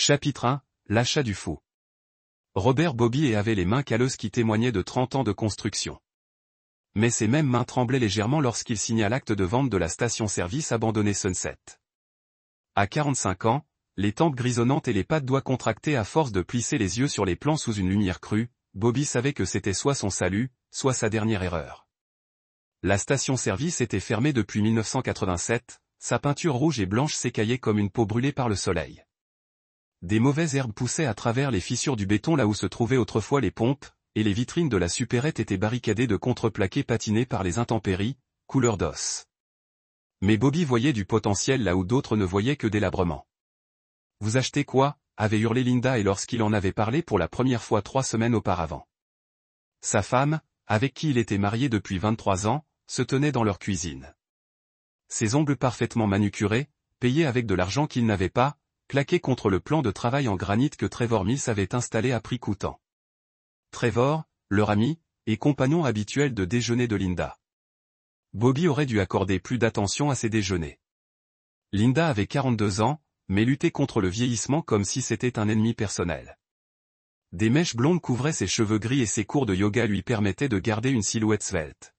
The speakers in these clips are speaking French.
Chapitre 1, l'achat du fou. Robert Bobby avait les mains calleuses qui témoignaient de 30 ans de construction. Mais ses mêmes mains tremblaient légèrement lorsqu'il signa l'acte de vente de la station-service abandonnée Sunset. À 45 ans, les tempes grisonnantes et les pattes doigts contractées à force de plisser les yeux sur les plans sous une lumière crue, Bobby savait que c'était soit son salut, soit sa dernière erreur. La station-service était fermée depuis 1987, sa peinture rouge et blanche s'écaillait comme une peau brûlée par le soleil. Des mauvaises herbes poussaient à travers les fissures du béton là où se trouvaient autrefois les pompes, et les vitrines de la supérette étaient barricadées de contreplaqués patinés par les intempéries, couleur d'os. Mais Bobby voyait du potentiel là où d'autres ne voyaient que délabrement. « Vous achetez quoi ?» avait hurlé Linda et lorsqu'il en avait parlé pour la première fois 3 semaines auparavant. Sa femme, avec qui il était marié depuis 23 ans, se tenait dans leur cuisine. Ses ongles parfaitement manucurés, payés avec de l'argent qu'il n'avait pas, claqués contre le plan de travail en granit que Trevor Mills avait installé à prix coûtant. Trevor, leur ami, et compagnon habituel de déjeuner de Linda. Bobby aurait dû accorder plus d'attention à ses déjeuners. Linda avait 42 ans, mais luttait contre le vieillissement comme si c'était un ennemi personnel. Des mèches blondes couvraient ses cheveux gris et ses cours de yoga lui permettaient de garder une silhouette svelte.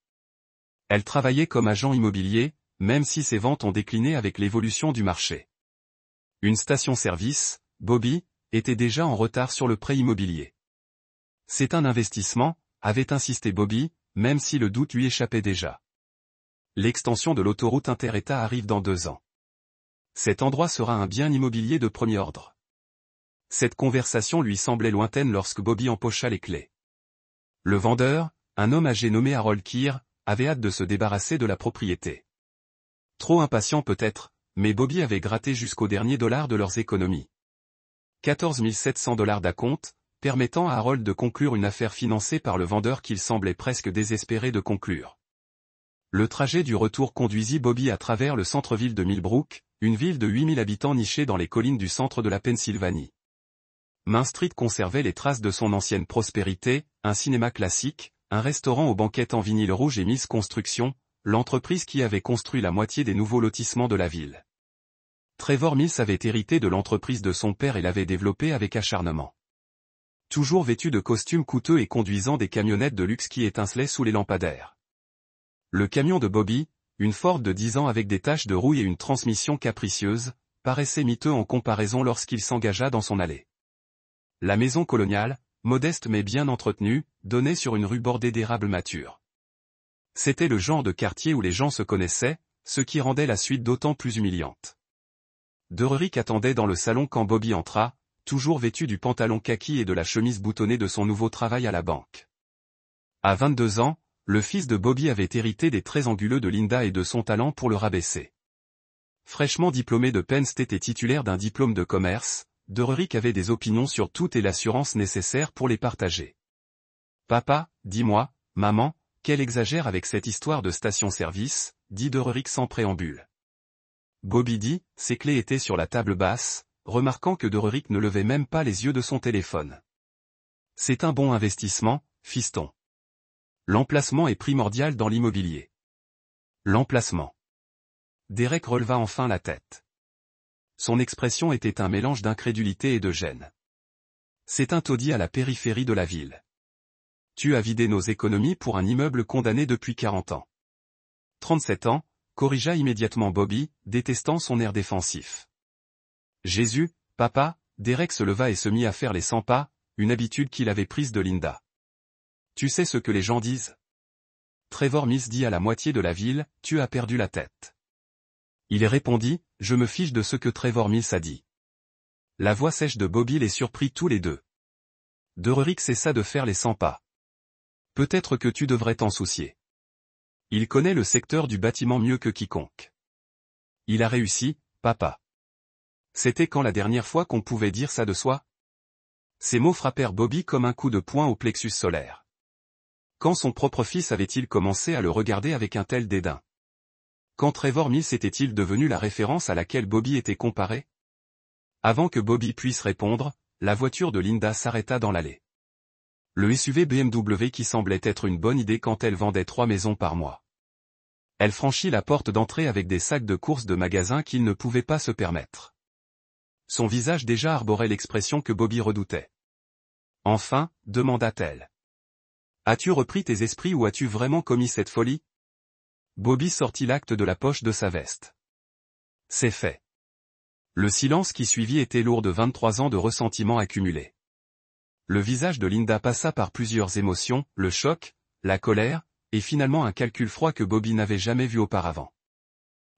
Elle travaillait comme agent immobilier, même si ses ventes ont décliné avec l'évolution du marché. Une station-service, Bobby, était déjà en retard sur le prêt immobilier. C'est un investissement, avait insisté Bobby, même si le doute lui échappait déjà. L'extension de l'autoroute inter-État arrive dans 2 ans. Cet endroit sera un bien immobilier de premier ordre. Cette conversation lui semblait lointaine lorsque Bobby empocha les clés. Le vendeur, un homme âgé nommé Harold Keir, avait hâte de se débarrasser de la propriété. Trop impatient peut-être, mais Bobby avait gratté jusqu'au dernier dollar de leurs économies. 14 700 $ d'acompte, permettant à Harold de conclure une affaire financée par le vendeur qu'il semblait presque désespéré de conclure. Le trajet du retour conduisit Bobby à travers le centre-ville de Millbrook, une ville de 8000 habitants nichée dans les collines du centre de la Pennsylvanie. Main Street conservait les traces de son ancienne prospérité, un cinéma classique, un restaurant aux banquettes en vinyle rouge et Mills Construction, l'entreprise qui avait construit la moitié des nouveaux lotissements de la ville. Trevor Mills avait hérité de l'entreprise de son père et l'avait développée avec acharnement. Toujours vêtu de costumes coûteux et conduisant des camionnettes de luxe qui étincelaient sous les lampadaires. Le camion de Bobby, une Ford de 10 ans avec des taches de rouille et une transmission capricieuse, paraissait miteux en comparaison lorsqu'il s'engagea dans son allée. La maison coloniale, modeste mais bien entretenue, donnait sur une rue bordée d'érables matures. C'était le genre de quartier où les gens se connaissaient, ce qui rendait la suite d'autant plus humiliante. Dererick attendait dans le salon quand Bobby entra, toujours vêtu du pantalon kaki et de la chemise boutonnée de son nouveau travail à la banque. À 22 ans, le fils de Bobby avait hérité des traits anguleux de Linda et de son talent pour le rabaisser. Fraîchement diplômé de Penn State et titulaire d'un diplôme de commerce, Dererick avait des opinions sur tout et l'assurance nécessaire pour les partager. « Papa, dis-moi, maman, qu'elle exagère avec cette histoire de station-service », dit Dererick sans préambule. Bobby dit, ses clés étaient sur la table basse, remarquant que Dererick ne levait même pas les yeux de son téléphone. « C'est un bon investissement, fiston. L'emplacement est primordial dans l'immobilier. » L'emplacement. Derek releva enfin la tête. Son expression était un mélange d'incrédulité et de gêne. « C'est un taudis à la périphérie de la ville. Tu as vidé nos économies pour un immeuble condamné depuis 40 ans. » 37 ans, corrigea immédiatement Bobby, détestant son air défensif. « Jésus, papa », Derek se leva et se mit à faire les 100 pas, une habitude qu'il avait prise de Linda. « Tu sais ce que les gens disent ? » Trevor Mills dit à la moitié de la ville, « Tu as perdu la tête. » Il répondit, « Je me fiche de ce que Trevor Mills a dit. » La voix sèche de Bobby les surprit tous les deux. Dererick cessa de faire les 100 pas. « Peut-être que tu devrais t'en soucier. Il connaît le secteur du bâtiment mieux que quiconque. » Il a réussi, papa. C'était quand la dernière fois qu'on pouvait dire ça de soi ? Ces mots frappèrent Bobby comme un coup de poing au plexus solaire. Quand son propre fils avait-il commencé à le regarder avec un tel dédain ? Quand Trevor Mills était-il devenu la référence à laquelle Bobby était comparé ? Avant que Bobby puisse répondre, la voiture de Linda s'arrêta dans l'allée. Le SUV BMW qui semblait être une bonne idée quand elle vendait 3 maisons par mois. Elle franchit la porte d'entrée avec des sacs de courses de magasins qu'il ne pouvait pas se permettre. Son visage déjà arborait l'expression que Bobby redoutait. Enfin, demanda-t-elle. As-tu repris tes esprits ou as-tu vraiment commis cette folie? Bobby sortit l'acte de la poche de sa veste. C'est fait. Le silence qui suivit était lourd de 23 ans de ressentiment accumulé. Le visage de Linda passa par plusieurs émotions, le choc, la colère, et finalement un calcul froid que Bobby n'avait jamais vu auparavant.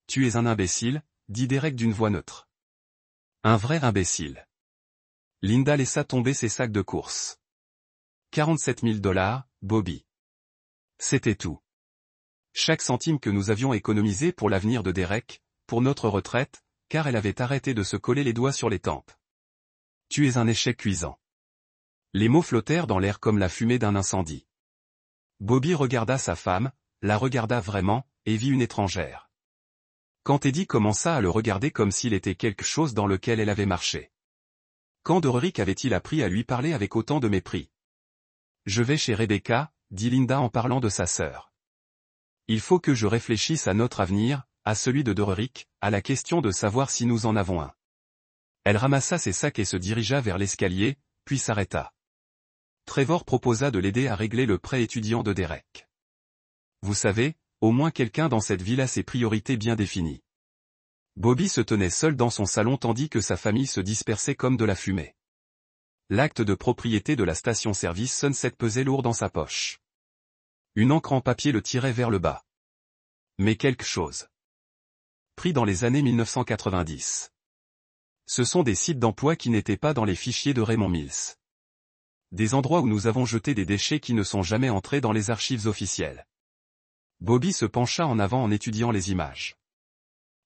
Tu es un imbécile, dit Derek d'une voix neutre. Un vrai imbécile. Linda laissa tomber ses sacs de course. 47 000 $, Bobby. C'était tout. Chaque centime que nous avions économisé pour l'avenir de Derek, pour notre retraite, car elle avait arrêté de se coller les doigts sur les tempes. Tu es un échec cuisant. Les mots flottèrent dans l'air comme la fumée d'un incendie. Bobby regarda sa femme, la regarda vraiment, et vit une étrangère. Quand Eddie commença à le regarder comme s'il était quelque chose dans lequel elle avait marché. Quand Derek avait-il appris à lui parler avec autant de mépris? Je vais chez Rebecca, dit Linda en parlant de sa sœur. Il faut que je réfléchisse à notre avenir, à celui de Derek, à la question de savoir si nous en avons un. Elle ramassa ses sacs et se dirigea vers l'escalier, puis s'arrêta. Trevor proposa de l'aider à régler le prêt étudiant de Derek. Vous savez, au moins quelqu'un dans cette ville a ses priorités bien définies. Bobby se tenait seul dans son salon tandis que sa famille se dispersait comme de la fumée. L'acte de propriété de la station-service Sunset pesait lourd dans sa poche. Une encre en papier le tirait vers le bas. Mais quelque chose. Pris dans les années 1990. Ce sont des sites d'emploi qui n'étaient pas dans les fichiers de Raymond Mills. Des endroits où nous avons jeté des déchets qui ne sont jamais entrés dans les archives officielles. Bobby se pencha en avant en étudiant les images.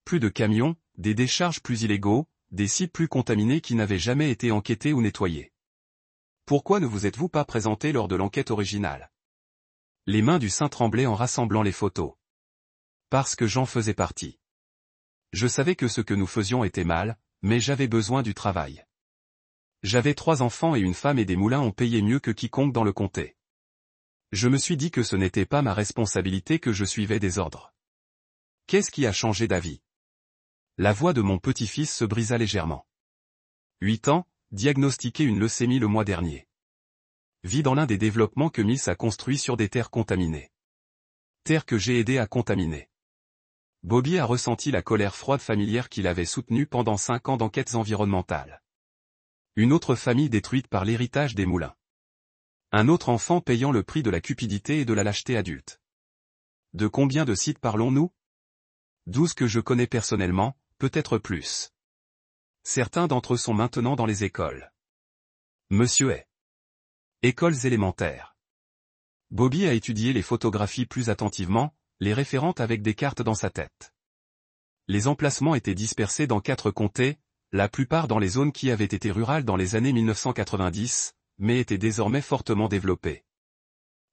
Plus de camions, des décharges plus illégaux, des sites plus contaminés qui n'avaient jamais été enquêtés ou nettoyés. Pourquoi ne vous êtes-vous pas présenté lors de l'enquête originale? Les mains du saint tremblaient en rassemblant les photos. Parce que j'en faisais partie. Je savais que ce que nous faisions était mal, mais j'avais besoin du travail. J'avais 3 enfants et une femme et des moulins ont payé mieux que quiconque dans le comté. Je me suis dit que ce n'était pas ma responsabilité que je suivais des ordres. Qu'est-ce qui a changé d'avis? La voix de mon petit-fils se brisa légèrement. 8 ans, diagnostiqué une leucémie le mois dernier. Vit dans l'un des développements que Mills a construit sur des terres contaminées. Terres que j'ai aidé à contaminer. Bobby a ressenti la colère froide familière qu'il avait soutenue pendant 5 ans d'enquêtes environnementales. Une autre famille détruite par l'héritage des moulins. Un autre enfant payant le prix de la cupidité et de la lâcheté adulte. De combien de sites parlons-nous? 12 que je connais personnellement, peut-être plus. Certains d'entre eux sont maintenant dans les écoles. Monsieur est. Écoles élémentaires. Bobby a étudié les photographies plus attentivement, les référentes avec des cartes dans sa tête. Les emplacements étaient dispersés dans 4 comtés, la plupart dans les zones qui avaient été rurales dans les années 1990, mais étaient désormais fortement développées.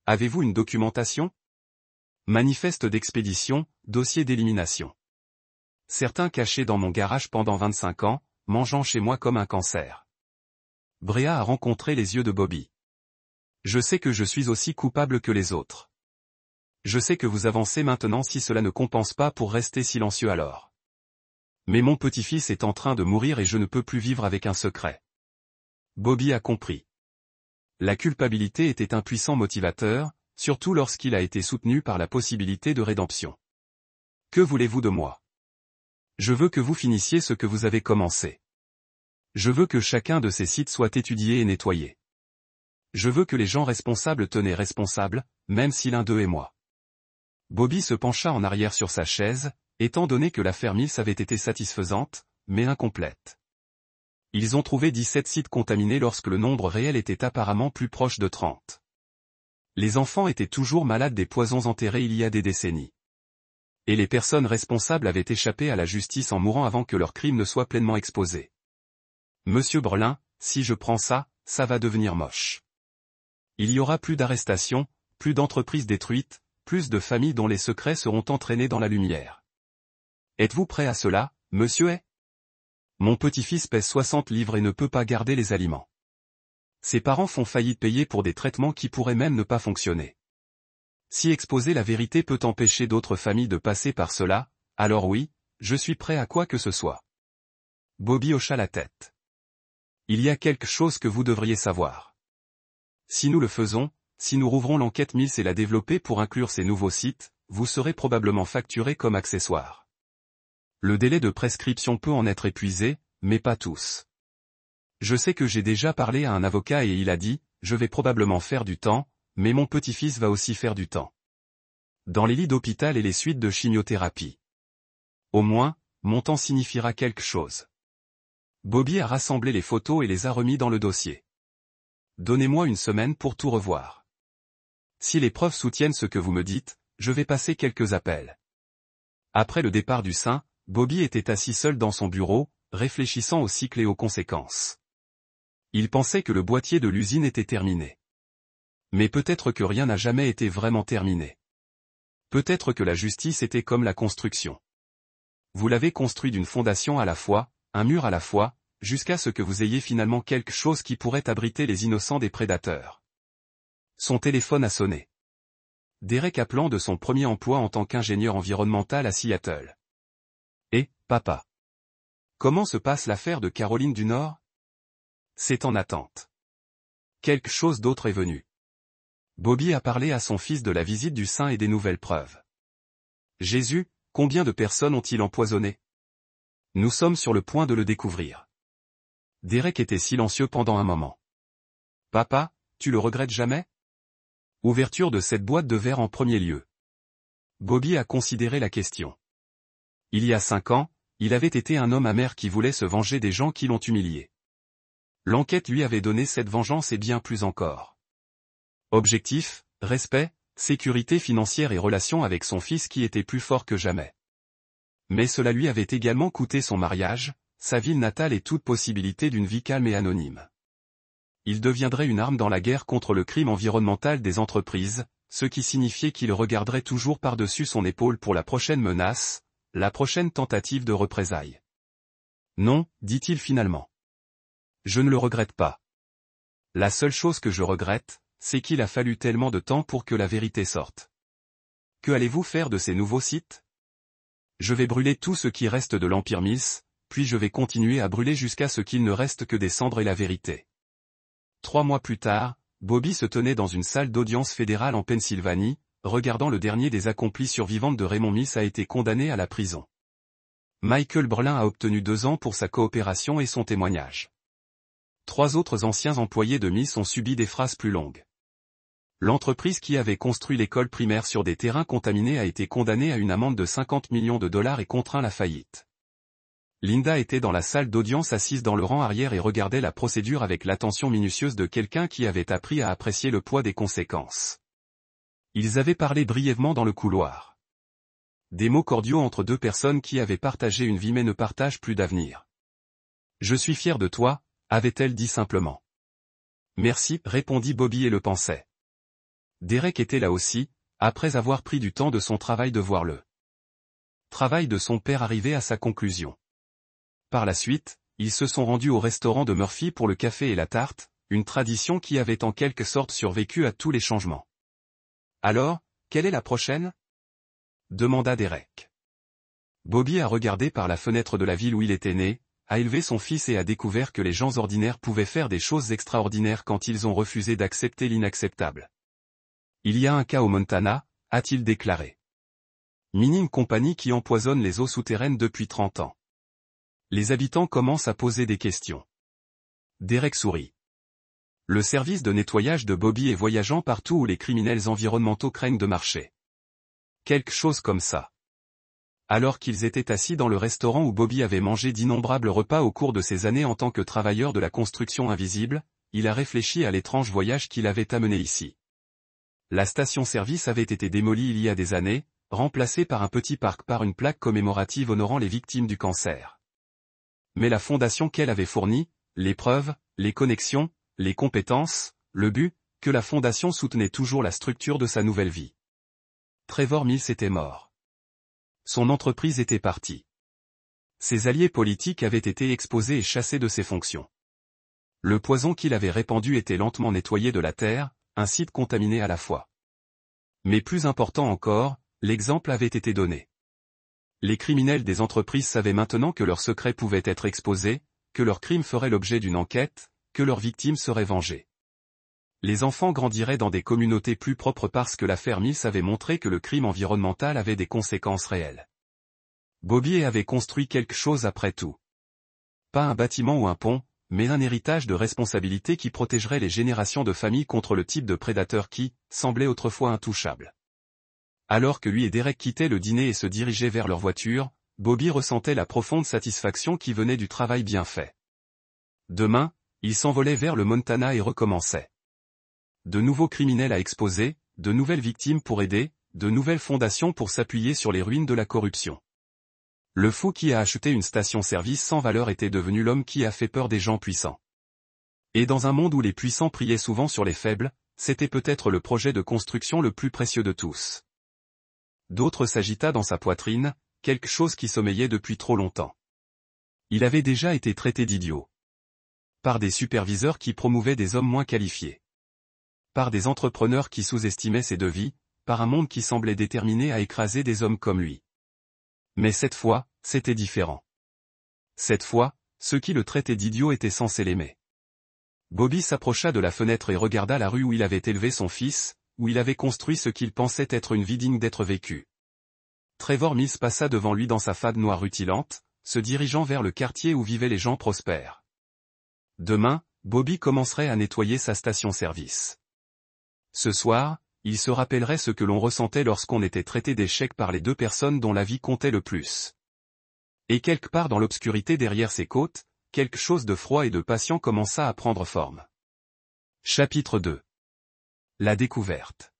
Avez-vous une documentation? Manifeste d'expédition, dossier d'élimination. Certains cachés dans mon garage pendant 25 ans, mangeant chez moi comme un cancer. Bréa a rencontré les yeux de Bobby. Je sais que je suis aussi coupable que les autres. Je sais que vous avancez maintenant si cela ne compense pas pour rester silencieux alors. Mais mon petit-fils est en train de mourir et je ne peux plus vivre avec un secret. Bobby a compris. La culpabilité était un puissant motivateur, surtout lorsqu'il a été soutenu par la possibilité de rédemption. Que voulez-vous de moi? Je veux que vous finissiez ce que vous avez commencé. Je veux que chacun de ces sites soit étudié et nettoyé. Je veux que les gens responsables tenaient responsables, même si l'un d'eux est moi. Bobby se pencha en arrière sur sa chaise, étant donné que l'affaire Mills avait été satisfaisante, mais incomplète. Ils ont trouvé 17 sites contaminés lorsque le nombre réel était apparemment plus proche de 30. Les enfants étaient toujours malades des poisons enterrés il y a des décennies. Et les personnes responsables avaient échappé à la justice en mourant avant que leurs crimes ne soient pleinement exposés. Monsieur Brelin, si je prends ça, ça va devenir moche. Il y aura plus d'arrestations, plus d'entreprises détruites, plus de familles dont les secrets seront entraînés dans la lumière. Êtes-vous prêt à cela, monsieur Hay? Mon petit-fils pèse 60 livres et ne peut pas garder les aliments. Ses parents font faillite payer pour des traitements qui pourraient même ne pas fonctionner. Si exposer la vérité peut empêcher d'autres familles de passer par cela, alors oui, je suis prêt à quoi que ce soit. Bobby hocha la tête. Il y a quelque chose que vous devriez savoir. Si nous le faisons, si nous rouvrons l'enquête Mills et la développer pour inclure ces nouveaux sites, vous serez probablement facturé comme accessoire. Le délai de prescription peut en être épuisé, mais pas tous. Je sais que j'ai déjà parlé à un avocat et il a dit, je vais probablement faire du temps, mais mon petit-fils va aussi faire du temps. Dans les lits d'hôpital et les suites de chimiothérapie. Au moins, mon temps signifiera quelque chose. Bobby a rassemblé les photos et les a remis dans le dossier. Donnez-moi une semaine pour tout revoir. Si les preuves soutiennent ce que vous me dites, je vais passer quelques appels. Après le départ du saint, Bobby était assis seul dans son bureau, réfléchissant au cycle et aux conséquences. Il pensait que le boîtier de l'usine était terminé. Mais peut-être que rien n'a jamais été vraiment terminé. Peut-être que la justice était comme la construction. Vous l'avez construit d'une fondation à la fois, un mur à la fois, jusqu'à ce que vous ayez finalement quelque chose qui pourrait abriter les innocents des prédateurs. Son téléphone a sonné. Derek appelant de son premier emploi en tant qu'ingénieur environnemental à Seattle. Et, papa. Comment se passe l'affaire de Caroline du Nord? C'est en attente. Quelque chose d'autre est venu. Bobby a parlé à son fils de la visite du saint et des nouvelles preuves. Jésus, combien de personnes ont-ils empoisonné? Nous sommes sur le point de le découvrir. Derek était silencieux pendant un moment. Papa, tu le regrettes jamais? Ouverture de cette boîte de verre en premier lieu. Bobby a considéré la question. Il y a 5 ans, il avait été un homme amer qui voulait se venger des gens qui l'ont humilié. L'enquête lui avait donné cette vengeance et bien plus encore. Objectif, respect, sécurité financière et relation avec son fils qui était plus fort que jamais. Mais cela lui avait également coûté son mariage, sa ville natale et toute possibilité d'une vie calme et anonyme. Il deviendrait une arme dans la guerre contre le crime environnemental des entreprises, ce qui signifiait qu'il regarderait toujours par-dessus son épaule pour la prochaine menace, la prochaine tentative de représailles. Non, dit-il finalement. Je ne le regrette pas. La seule chose que je regrette, c'est qu'il a fallu tellement de temps pour que la vérité sorte. Que allez-vous faire de ces nouveaux sites? Je vais brûler tout ce qui reste de l'Empire Mills, puis je vais continuer à brûler jusqu'à ce qu'il ne reste que des cendres et la vérité. 3 mois plus tard, Bobby se tenait dans une salle d'audience fédérale en Pennsylvanie, regardant le dernier des accomplis survivantes de Raymond Mills a été condamné à la prison. Michael Brlin a obtenu 2 ans pour sa coopération et son témoignage. 3 autres anciens employés de Mills ont subi des phrases plus longues. L'entreprise qui avait construit l'école primaire sur des terrains contaminés a été condamnée à une amende de 50 millions de dollars et contraint la faillite. Linda était dans la salle d'audience assise dans le rang arrière et regardait la procédure avec l'attention minutieuse de quelqu'un qui avait appris à apprécier le poids des conséquences. Ils avaient parlé brièvement dans le couloir. Des mots cordiaux entre 2 personnes qui avaient partagé une vie mais ne partagent plus d'avenir. « Je suis fier de toi », avait-elle dit simplement. « Merci », répondit Bobby et le pensait. Derek était là aussi, après avoir pris du temps de son travail de voir le travail de son père arriver à sa conclusion. Par la suite, ils se sont rendus au restaurant de Murphy pour le café et la tarte, une tradition qui avait en quelque sorte survécu à tous les changements. Alors, quelle est la prochaine? Demanda Derek. Bobby a regardé par la fenêtre de la ville où il était né, a élevé son fils et a découvert que les gens ordinaires pouvaient faire des choses extraordinaires quand ils ont refusé d'accepter l'inacceptable. Il y a un cas au Montana, a-t-il déclaré. Minime compagnie qui empoisonne les eaux souterraines depuis 30 ans. Les habitants commencent à poser des questions. Derek sourit. Le service de nettoyage de Bobby est voyageant partout où les criminels environnementaux craignent de marcher. Quelque chose comme ça. Alors qu'ils étaient assis dans le restaurant où Bobby avait mangé d'innombrables repas au cours de ses années en tant que travailleur de la construction invisible, il a réfléchi à l'étrange voyage qui l'avait amené ici. La station-service avait été démolie il y a des années, remplacée par un petit parc par une plaque commémorative honorant les victimes du cancer. Mais la fondation qu'elle avait fournie, les preuves, les connexions, les compétences, le but, que la fondation soutenait toujours la structure de sa nouvelle vie. Trevor Mills était mort. Son entreprise était partie. Ses alliés politiques avaient été exposés et chassés de ses fonctions. Le poison qu'il avait répandu était lentement nettoyé de la terre, un site contaminé à la fois. Mais plus important encore, l'exemple avait été donné. Les criminels des entreprises savaient maintenant que leurs secrets pouvaient être exposés, que leurs crimes feraient l'objet d'une enquête, que leurs victimes seraient vengées. Les enfants grandiraient dans des communautés plus propres parce que l'affaire Mills avait montré que le crime environnemental avait des conséquences réelles. Bobby avait construit quelque chose après tout. Pas un bâtiment ou un pont, mais un héritage de responsabilité qui protégerait les générations de familles contre le type de prédateur qui, semblait autrefois intouchable. Alors que lui et Derek quittaient le dîner et se dirigeaient vers leur voiture, Bobby ressentait la profonde satisfaction qui venait du travail bien fait. Demain, il s'envolait vers le Montana et recommençait. De nouveaux criminels à exposer, de nouvelles victimes pour aider, de nouvelles fondations pour s'appuyer sur les ruines de la corruption. Le fou qui a acheté une station-service sans valeur était devenu l'homme qui a fait peur des gens puissants. Et dans un monde où les puissants priaient souvent sur les faibles, c'était peut-être le projet de construction le plus précieux de tous. D'autres s'agita dans sa poitrine, quelque chose qui sommeillait depuis trop longtemps. Il avait déjà été traité d'idiot. Par des superviseurs qui promouvaient des hommes moins qualifiés. Par des entrepreneurs qui sous-estimaient ses devis, par un monde qui semblait déterminé à écraser des hommes comme lui. Mais cette fois, c'était différent. Cette fois, ceux qui le traitaient d'idiot étaient censés l'aimer. Bobby s'approcha de la fenêtre et regarda la rue où il avait élevé son fils, où il avait construit ce qu'il pensait être une vie digne d'être vécue. Trevor Mills passa devant lui dans sa fade noire rutilante, se dirigeant vers le quartier où vivaient les gens prospères. Demain, Bobby commencerait à nettoyer sa station-service. Ce soir, il se rappellerait ce que l'on ressentait lorsqu'on était traité d'échec par les deux personnes dont la vie comptait le plus. Et quelque part dans l'obscurité derrière ses côtes, quelque chose de froid et de patient commença à prendre forme. Chapitre 2. La découverte.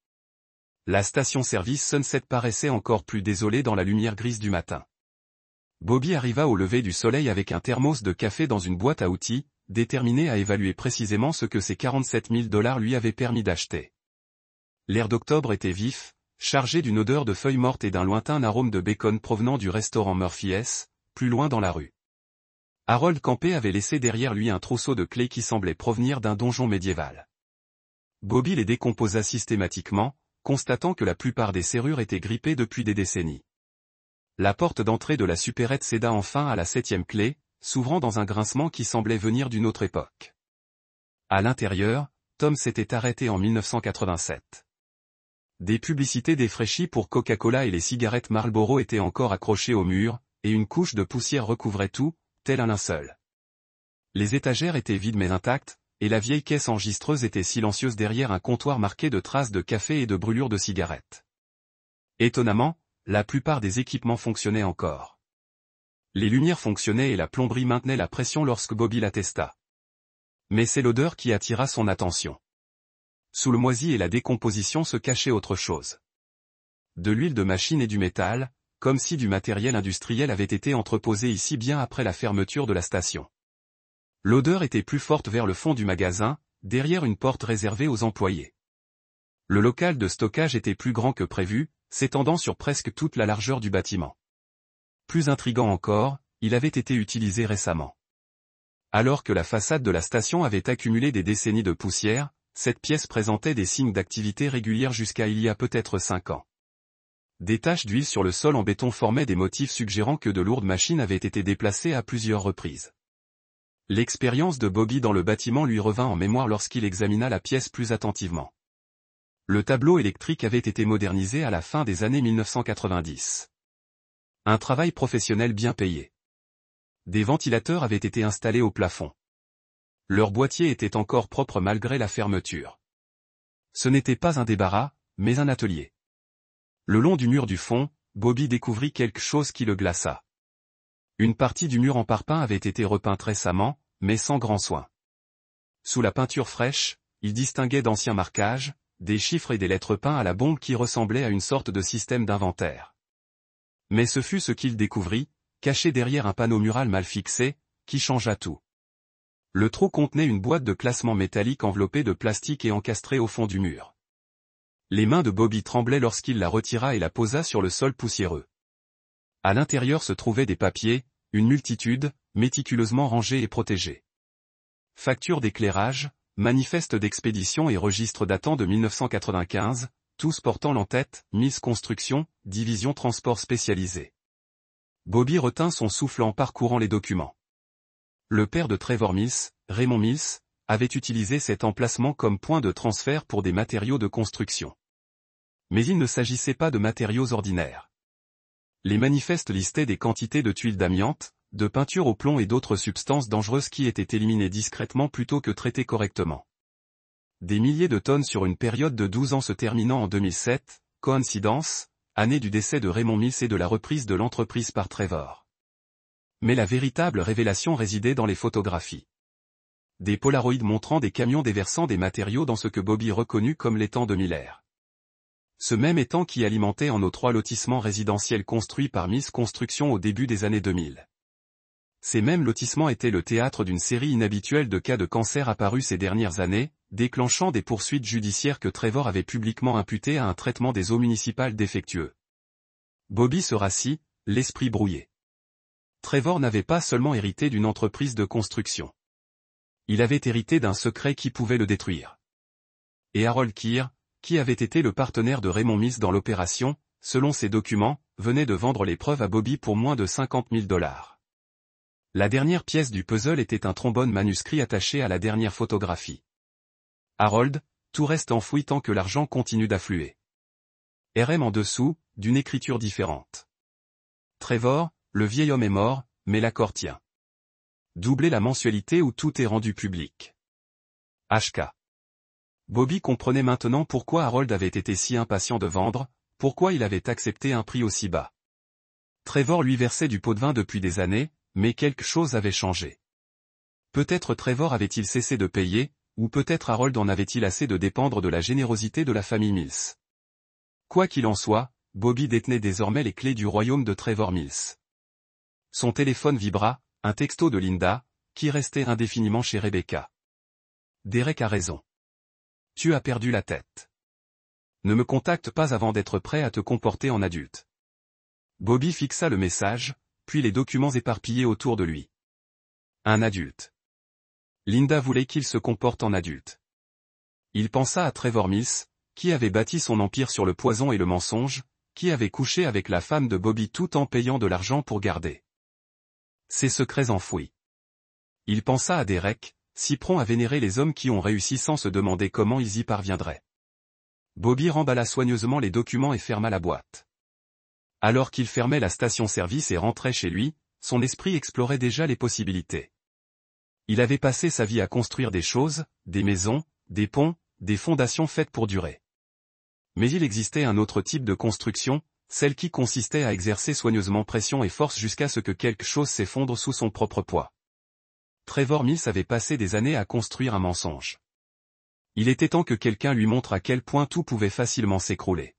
La station-service Sunset paraissait encore plus désolée dans la lumière grise du matin. Bobby arriva au lever du soleil avec un thermos de café dans une boîte à outils, déterminé à évaluer précisément ce que ses 47 000 $ lui avaient permis d'acheter. L'air d'octobre était vif, chargé d'une odeur de feuilles mortes et d'un lointain arôme de bacon provenant du restaurant Murphy's, plus loin dans la rue. Harold Campé avait laissé derrière lui un trousseau de clés qui semblait provenir d'un donjon médiéval. Bobby les décomposa systématiquement, constatant que la plupart des serrures étaient grippées depuis des décennies. La porte d'entrée de la supérette céda enfin à la 7e clé, s'ouvrant dans un grincement qui semblait venir d'une autre époque. À l'intérieur, Tom s'était arrêté en 1987. Des publicités défraîchies pour Coca-Cola et les cigarettes Marlboro étaient encore accrochées au mur, et une couche de poussière recouvrait tout, tel un linceul. Les étagères étaient vides mais intactes, et la vieille caisse enregistreuse était silencieuse derrière un comptoir marqué de traces de café et de brûlures de cigarettes. Étonnamment, la plupart des équipements fonctionnaient encore. Les lumières fonctionnaient et la plomberie maintenait la pression lorsque Bobby la testa. Mais c'est l'odeur qui attira son attention. Sous le moisi et la décomposition se cachait autre chose. De l'huile de machine et du métal, comme si du matériel industriel avait été entreposé ici bien après la fermeture de la station. L'odeur était plus forte vers le fond du magasin, derrière une porte réservée aux employés. Le local de stockage était plus grand que prévu, s'étendant sur presque toute la largeur du bâtiment. Plus intriguant encore, il avait été utilisé récemment. Alors que la façade de la station avait accumulé des décennies de poussière, cette pièce présentait des signes d'activité régulière jusqu'à il y a peut-être 5 ans. Des taches d'huile sur le sol en béton formaient des motifs suggérant que de lourdes machines avaient été déplacées à plusieurs reprises. L'expérience de Bobby dans le bâtiment lui revint en mémoire lorsqu'il examina la pièce plus attentivement. Le tableau électrique avait été modernisé à la fin des années 1990. Un travail professionnel bien payé. Des ventilateurs avaient été installés au plafond. Leur boîtier était encore propre malgré la fermeture. Ce n'était pas un débarras, mais un atelier. Le long du mur du fond, Bobby découvrit quelque chose qui le glaça. Une partie du mur en parpaing avait été repeinte récemment, mais sans grand soin. Sous la peinture fraîche, il distinguait d'anciens marquages, des chiffres et des lettres peints à la bombe qui ressemblaient à une sorte de système d'inventaire. Mais ce fut ce qu'il découvrit, caché derrière un panneau mural mal fixé, qui changea tout. Le trou contenait une boîte de classement métallique enveloppée de plastique et encastrée au fond du mur. Les mains de Bobby tremblaient lorsqu'il la retira et la posa sur le sol poussiéreux. À l'intérieur se trouvaient des papiers, une multitude, méticuleusement rangés et protégés. Factures d'éclairage, manifestes d'expédition et registres datant de 1995, tous portant l'entête, Mills Construction, division transport spécialisé. Bobby retint son souffle en parcourant les documents. Le père de Trevor Mills, Raymond Mills, avait utilisé cet emplacement comme point de transfert pour des matériaux de construction. Mais il ne s'agissait pas de matériaux ordinaires. Les manifestes listaient des quantités de tuiles d'amiante, de peinture au plomb et d'autres substances dangereuses qui étaient éliminées discrètement plutôt que traitées correctement. Des milliers de tonnes sur une période de 12 ans se terminant en 2007, coïncidence, année du décès de Raymond Mills et de la reprise de l'entreprise par Trevor. Mais la véritable révélation résidait dans les photographies. Des polaroïds montrant des camions déversant des matériaux dans ce que Bobby reconnut comme l'étang de Miller. Ce même étang qui alimentait en eau 3 lotissements résidentiels construits par Mills Construction au début des années 2000. Ces mêmes lotissements étaient le théâtre d'une série inhabituelle de cas de cancer apparus ces dernières années, déclenchant des poursuites judiciaires que Trevor avait publiquement imputées à un traitement des eaux municipales défectueux. Bobby se rassit, l'esprit brouillé. Trevor n'avait pas seulement hérité d'une entreprise de construction. Il avait hérité d'un secret qui pouvait le détruire. Et Harold Keir, qui avait été le partenaire de Raymond Mills dans l'opération, selon ses documents, venait de vendre les preuves à Bobby pour moins de $50 000. La dernière pièce du puzzle était un trombone manuscrit attaché à la dernière photographie. Harold, tout reste enfoui tant que l'argent continue d'affluer. RM en dessous, d'une écriture différente. Trevor, le vieil homme est mort, mais l'accord tient. Doublez la mensualité où tout est rendu public. HK. Bobby comprenait maintenant pourquoi Harold avait été si impatient de vendre, pourquoi il avait accepté un prix aussi bas. Trevor lui versait du pot de vin depuis des années, mais quelque chose avait changé. Peut-être Trevor avait-il cessé de payer, ou peut-être Harold en avait-il assez de dépendre de la générosité de la famille Mills. Quoi qu'il en soit, Bobby détenait désormais les clés du royaume de Trevor Mills. Son téléphone vibra, un texto de Linda, qui restait indéfiniment chez Rebecca. Derek a raison. Tu as perdu la tête. Ne me contacte pas avant d'être prêt à te comporter en adulte. Bobby fixa le message, puis les documents éparpillés autour de lui. Un adulte. Linda voulait qu'il se comporte en adulte. Il pensa à Trevor Mills, qui avait bâti son empire sur le poison et le mensonge, qui avait couché avec la femme de Bobby tout en payant de l'argent pour garder ses secrets enfouis. Il pensa à Derek, si prompt à vénérer les hommes qui ont réussi sans se demander comment ils y parviendraient. Bobby remballa soigneusement les documents et ferma la boîte. Alors qu'il fermait la station-service et rentrait chez lui, son esprit explorait déjà les possibilités. Il avait passé sa vie à construire des choses, des maisons, des ponts, des fondations faites pour durer. Mais il existait un autre type de construction, celle qui consistait à exercer soigneusement pression et force jusqu'à ce que quelque chose s'effondre sous son propre poids. Trevor Mills avait passé des années à construire un mensonge. Il était temps que quelqu'un lui montre à quel point tout pouvait facilement s'écrouler.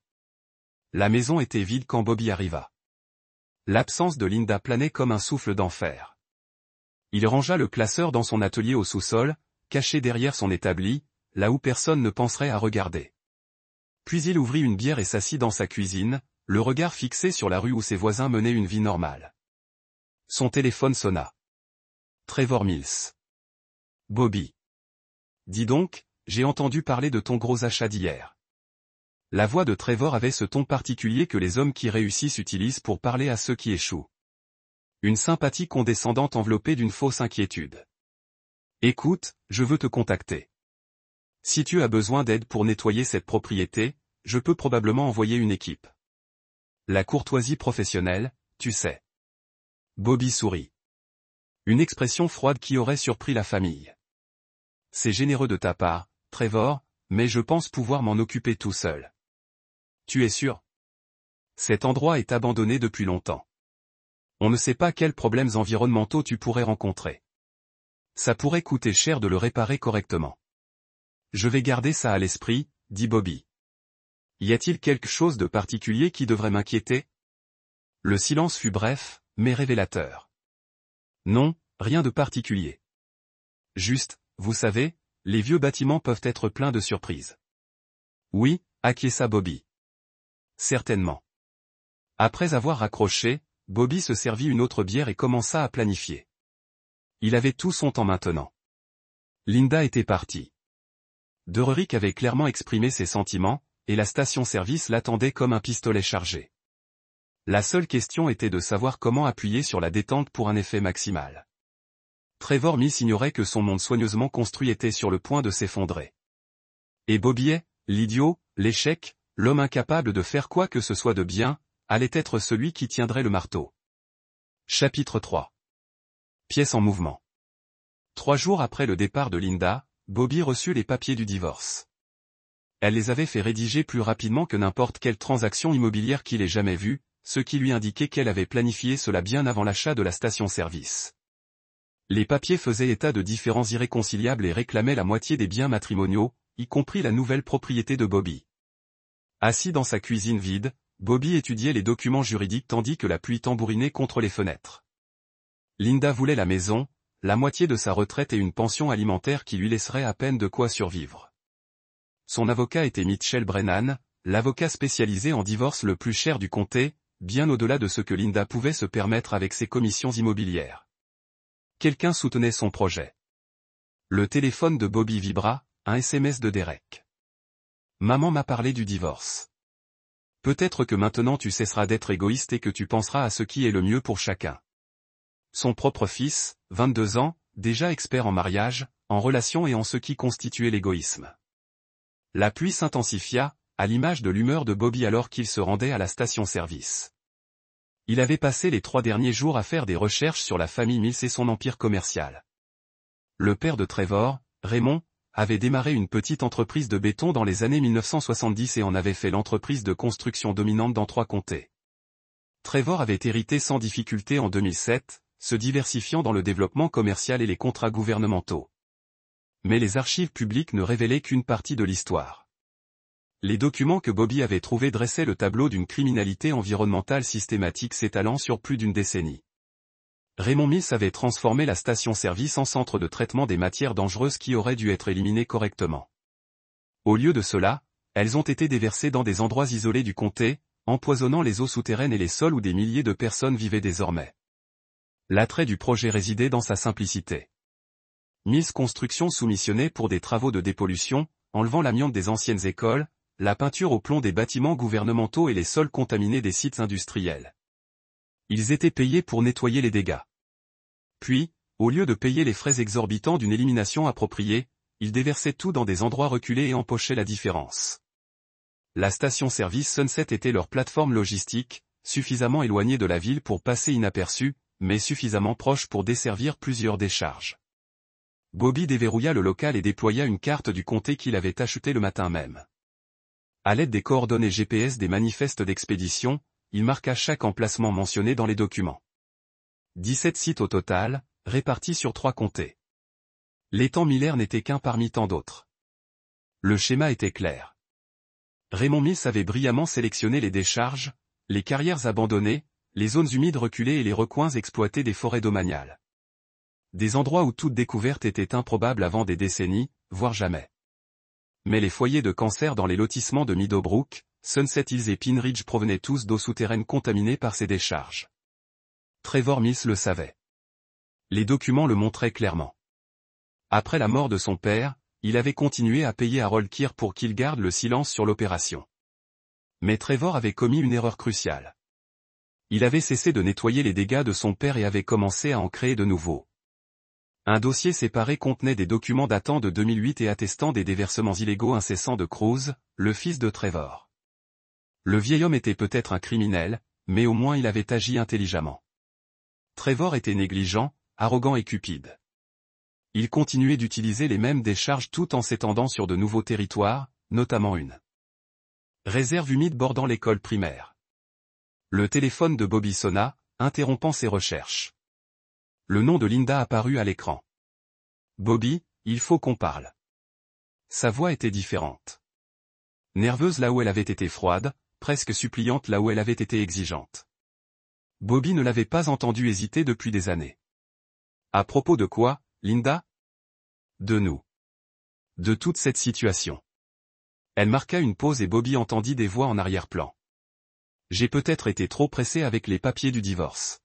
La maison était vide quand Bobby arriva. L'absence de Linda planait comme un souffle d'enfer. Il rangea le classeur dans son atelier au sous-sol, caché derrière son établi, là où personne ne penserait à regarder. Puis il ouvrit une bière et s'assit dans sa cuisine, le regard fixé sur la rue où ses voisins menaient une vie normale. Son téléphone sonna. Trevor Mills. Bobby. Dis donc, j'ai entendu parler de ton gros achat d'hier. La voix de Trevor avait ce ton particulier que les hommes qui réussissent utilisent pour parler à ceux qui échouent. Une sympathie condescendante enveloppée d'une fausse inquiétude. Écoute, je veux te contacter. Si tu as besoin d'aide pour nettoyer cette propriété, je peux probablement envoyer une équipe. La courtoisie professionnelle, tu sais. Bobby sourit. Une expression froide qui aurait surpris la famille. C'est généreux de ta part, Trevor, mais je pense pouvoir m'en occuper tout seul. Tu es sûr? Cet endroit est abandonné depuis longtemps. On ne sait pas quels problèmes environnementaux tu pourrais rencontrer. Ça pourrait coûter cher de le réparer correctement. Je vais garder ça à l'esprit, dit Bobby. Y a-t-il quelque chose de particulier qui devrait m'inquiéter? Le silence fut bref, mais révélateur. Non, rien de particulier. Juste, vous savez, les vieux bâtiments peuvent être pleins de surprises. Oui, acquiesça Bobby. Certainement. Après avoir raccroché, Bobby se servit une autre bière et commença à planifier. Il avait tout son temps maintenant. Linda était partie. Derrick avait clairement exprimé ses sentiments, et la station-service l'attendait comme un pistolet chargé. La seule question était de savoir comment appuyer sur la détente pour un effet maximal. Trevor Mills ignorait que son monde soigneusement construit était sur le point de s'effondrer. Et Bobby, l'idiot, l'échec, l'homme incapable de faire quoi que ce soit de bien, allait être celui qui tiendrait le marteau. Chapitre 3. Pièce en mouvement. 3 jours après le départ de Linda, Bobby reçut les papiers du divorce. Elle les avait fait rédiger plus rapidement que n'importe quelle transaction immobilière qu'il ait jamais vue, ce qui lui indiquait qu'elle avait planifié cela bien avant l'achat de la station-service. Les papiers faisaient état de différends irréconciliables et réclamaient la moitié des biens matrimoniaux, y compris la nouvelle propriété de Bobby. Assis dans sa cuisine vide, Bobby étudiait les documents juridiques tandis que la pluie tambourinait contre les fenêtres. Linda voulait la maison, la moitié de sa retraite et une pension alimentaire qui lui laisserait à peine de quoi survivre. Son avocat était Mitchell Brennan, l'avocat spécialisé en divorce le plus cher du comté, bien au-delà de ce que Linda pouvait se permettre avec ses commissions immobilières. Quelqu'un soutenait son projet. Le téléphone de Bobby vibra, un SMS de Derek. Maman m'a parlé du divorce. Peut-être que maintenant tu cesseras d'être égoïste et que tu penseras à ce qui est le mieux pour chacun. Son propre fils, 22 ans, déjà expert en mariage, en relations et en ce qui constituait l'égoïsme. La pluie s'intensifia, à l'image de l'humeur de Bobby alors qu'il se rendait à la station-service. Il avait passé les 3 derniers jours à faire des recherches sur la famille Mills et son empire commercial. Le père de Trevor, Raymond, avait démarré une petite entreprise de béton dans les années 1970 et en avait fait l'entreprise de construction dominante dans 3 comtés. Trevor avait hérité sans difficulté en 2007, se diversifiant dans le développement commercial et les contrats gouvernementaux. Mais les archives publiques ne révélaient qu'une partie de l'histoire. Les documents que Bobby avait trouvés dressaient le tableau d'une criminalité environnementale systématique s'étalant sur plus d'une décennie. Raymond Mills avait transformé la station-service en centre de traitement des matières dangereuses qui auraient dû être éliminées correctement. Au lieu de cela, elles ont été déversées dans des endroits isolés du comté, empoisonnant les eaux souterraines et les sols où des milliers de personnes vivaient désormais. L'attrait du projet résidait dans sa simplicité. Mills Construction soumissionnait pour des travaux de dépollution, enlevant l'amiante des anciennes écoles, la peinture au plomb des bâtiments gouvernementaux et les sols contaminés des sites industriels. Ils étaient payés pour nettoyer les dégâts. Puis, au lieu de payer les frais exorbitants d'une élimination appropriée, ils déversaient tout dans des endroits reculés et empochaient la différence. La station-service Sunset était leur plateforme logistique, suffisamment éloignée de la ville pour passer inaperçue, mais suffisamment proche pour desservir plusieurs décharges. Bobby déverrouilla le local et déploya une carte du comté qu'il avait achetée le matin même. À l'aide des coordonnées GPS des manifestes d'expédition, il marqua chaque emplacement mentionné dans les documents. 17 sites au total, répartis sur 3 comtés. L'étang Miller n'était qu'un parmi tant d'autres. Le schéma était clair. Raymond Mills avait brillamment sélectionné les décharges, les carrières abandonnées, les zones humides reculées et les recoins exploités des forêts domaniales. Des endroits où toute découverte était improbable avant des décennies, voire jamais. Mais les foyers de cancer dans les lotissements de Meadowbrook, Sunset Hills et Pine Ridge provenaient tous d'eau souterraine contaminée par ces décharges. Trevor Mills le savait. Les documents le montraient clairement. Après la mort de son père, il avait continué à payer Harold Keir pour qu'il garde le silence sur l'opération. Mais Trevor avait commis une erreur cruciale. Il avait cessé de nettoyer les dégâts de son père et avait commencé à en créer de nouveaux. Un dossier séparé contenait des documents datant de 2008 et attestant des déversements illégaux incessants de Cruz, le fils de Trevor. Le vieil homme était peut-être un criminel, mais au moins il avait agi intelligemment. Trevor était négligent, arrogant et cupide. Il continuait d'utiliser les mêmes décharges tout en s'étendant sur de nouveaux territoires, notamment une réserve humide bordant l'école primaire. Le téléphone de Bobby sonna, interrompant ses recherches. Le nom de Linda apparut à l'écran. Bobby, il faut qu'on parle. Sa voix était différente. Nerveuse là où elle avait été froide, presque suppliante là où elle avait été exigeante. Bobby ne l'avait pas entendue hésiter depuis des années. À propos de quoi, Linda? De nous. De toute cette situation. Elle marqua une pause et Bobby entendit des voix en arrière-plan. J'ai peut-être été trop pressé avec les papiers du divorce.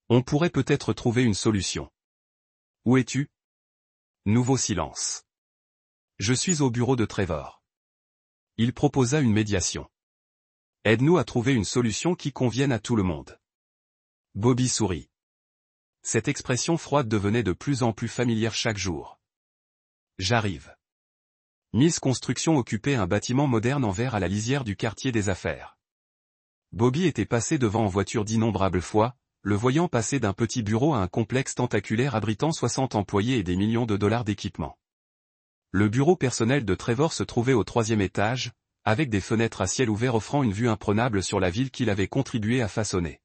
On pourrait peut-être trouver une solution. Où es-tu? Nouveau silence. Je suis au bureau de Trevor. Il proposa une médiation. Aide-nous à trouver une solution qui convienne à tout le monde. Bobby sourit. Cette expression froide devenait de plus en plus familière chaque jour. J'arrive. Miss Construction occupait un bâtiment moderne en verre à la lisière du quartier des affaires. Bobby était passé devant en voiture d'innombrables fois, le voyant passer d'un petit bureau à un complexe tentaculaire abritant 60 employés et des millions de dollars d'équipement. Le bureau personnel de Trevor se trouvait au 3e étage, avec des fenêtres à ciel ouvert offrant une vue imprenable sur la ville qu'il avait contribué à façonner.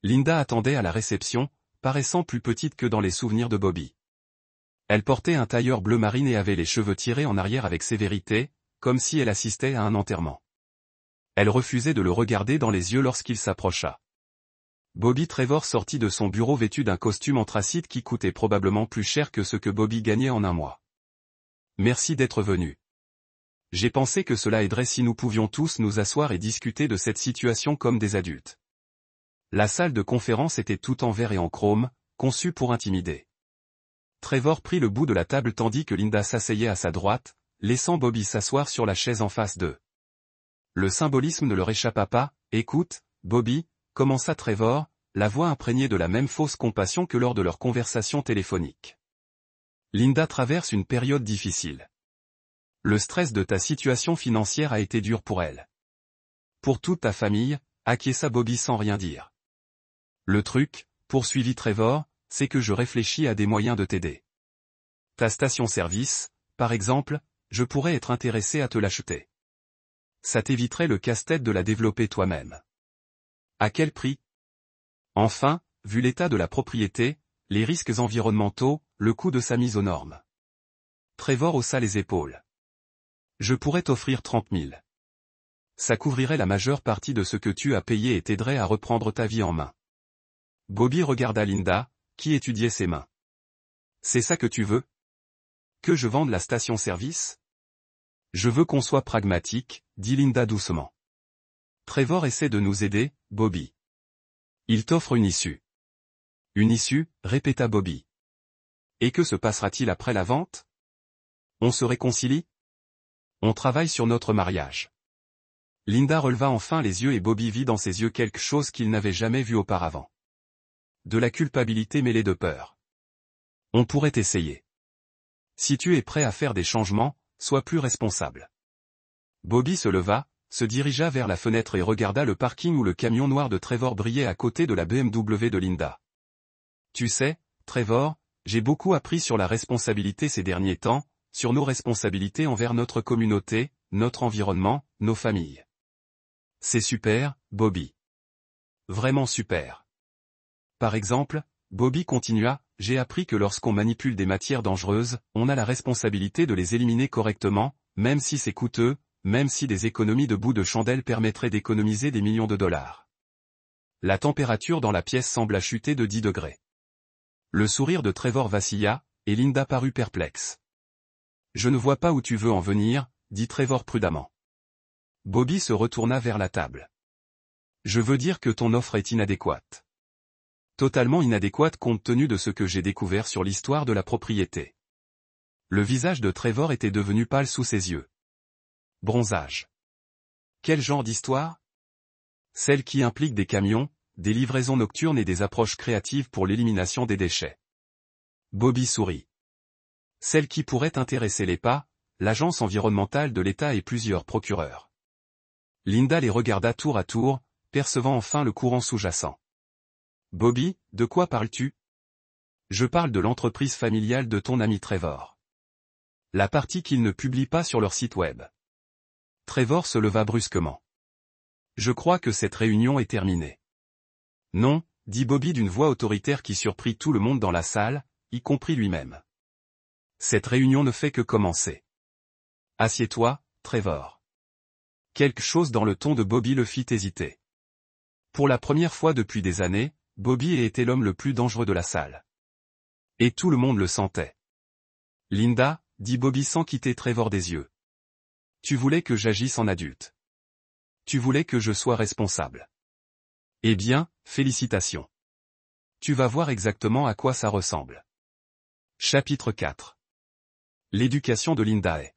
Linda attendait à la réception, paraissant plus petite que dans les souvenirs de Bobby. Elle portait un tailleur bleu marine et avait les cheveux tirés en arrière avec sévérité, comme si elle assistait à un enterrement. Elle refusait de le regarder dans les yeux lorsqu'il s'approcha. Bobby Trevor sortit de son bureau vêtu d'un costume anthracite qui coûtait probablement plus cher que ce que Bobby gagnait en un mois. Merci d'être venu. J'ai pensé que cela aiderait si nous pouvions tous nous asseoir et discuter de cette situation comme des adultes. La salle de conférence était toute en verre et en chrome, conçue pour intimider. Trevor prit le bout de la table tandis que Linda s'asseyait à sa droite, laissant Bobby s'asseoir sur la chaise en face d'eux. Le symbolisme ne leur échappa pas. Écoute, Bobby, commença Trevor, la voix imprégnée de la même fausse compassion que lors de leur conversation téléphonique. Linda traverse une période difficile. Le stress de ta situation financière a été dur pour elle. Pour toute ta famille, acquiesça Bobby sans rien dire. Le truc, poursuivit Trevor, c'est que je réfléchis à des moyens de t'aider. Ta station-service, par exemple, je pourrais être intéressé à te l'acheter. Ça t'éviterait le casse-tête de la développer toi-même. À quel prix? Enfin, vu l'état de la propriété, les risques environnementaux, le coût de sa mise aux normes. Trevor haussa les épaules. Je pourrais t'offrir 30 000. Ça couvrirait la majeure partie de ce que tu as payé et t'aiderait à reprendre ta vie en main. Bobby regarda Linda, qui étudiait ses mains. C'est ça que tu veux? Que je vende la station-service? Je veux qu'on soit pragmatique, dit Linda doucement. Trevor essaie de nous aider, Bobby. Il t'offre une issue. Une issue, répéta Bobby. Et que se passera-t-il après la vente? On se réconcilie? On travaille sur notre mariage. Linda releva enfin les yeux et Bobby vit dans ses yeux quelque chose qu'il n'avait jamais vu auparavant. De la culpabilité mêlée de peur. On pourrait essayer. Si tu es prêt à faire des changements, sois plus responsable. Bobby se leva, se dirigea vers la fenêtre et regarda le parking où le camion noir de Trevor brillait à côté de la BMW de Linda. Tu sais, Trevor, j'ai beaucoup appris sur la responsabilité ces derniers temps, sur nos responsabilités envers notre communauté, notre environnement, nos familles. C'est super, Bobby. Vraiment super. Par exemple, Bobby continua, j'ai appris que lorsqu'on manipule des matières dangereuses, on a la responsabilité de les éliminer correctement, même si c'est coûteux, même si des économies de bouts de chandelle permettraient d'économiser des millions de dollars. La température dans la pièce sembla chuter de 10 degrés. Le sourire de Trevor vacilla, et Linda parut perplexe. Je ne vois pas où tu veux en venir, dit Trevor prudemment. Bobby se retourna vers la table. Je veux dire que ton offre est inadéquate. Totalement inadéquate compte tenu de ce que j'ai découvert sur l'histoire de la propriété. Le visage de Trevor était devenu pâle sous ses yeux. Bronzage. Quel genre d'histoire? Celle qui implique des camions, des livraisons nocturnes et des approches créatives pour l'élimination des déchets. Bobby sourit. Celle qui pourrait intéresser l'EPA, l'agence environnementale de l'État et plusieurs procureurs. Linda les regarda tour à tour, percevant enfin le courant sous-jacent. Bobby, de quoi parles-tu? Je parle de l'entreprise familiale de ton ami Trevor. La partie qu'ils ne publient pas sur leur site web. Trevor se leva brusquement. Je crois que cette réunion est terminée. Non, dit Bobby d'une voix autoritaire qui surprit tout le monde dans la salle, y compris lui-même. Cette réunion ne fait que commencer. Assieds-toi, Trevor. Quelque chose dans le ton de Bobby le fit hésiter. Pour la première fois depuis des années, Bobby était l'homme le plus dangereux de la salle. Et tout le monde le sentait. Linda, dit Bobby sans quitter Trevor des yeux. Tu voulais que j'agisse en adulte. Tu voulais que je sois responsable. Eh bien, félicitations. Tu vas voir exactement à quoi ça ressemble. Chapitre 4. L'éducation de Linda est.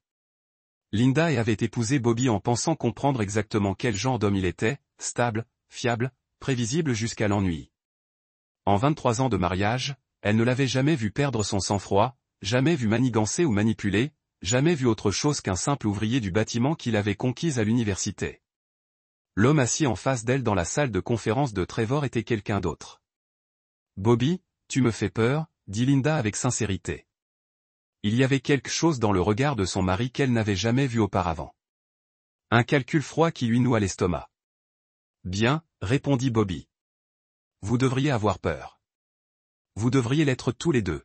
Linda avait épousé Bobby en pensant comprendre exactement quel genre d'homme il était, stable, fiable, prévisible jusqu'à l'ennui. En 23 ans de mariage, elle ne l'avait jamais vu perdre son sang-froid, jamais vu manigancer ou manipuler, jamais vu autre chose qu'un simple ouvrier du bâtiment qu'il avait conquis à l'université. L'homme assis en face d'elle dans la salle de conférence de Trevor était quelqu'un d'autre. « Bobby, tu me fais peur », dit Linda avec sincérité. Il y avait quelque chose dans le regard de son mari qu'elle n'avait jamais vu auparavant. Un calcul froid qui lui noua l'estomac. « Bien, » répondit Bobby. « Vous devriez avoir peur. Vous devriez l'être tous les deux. »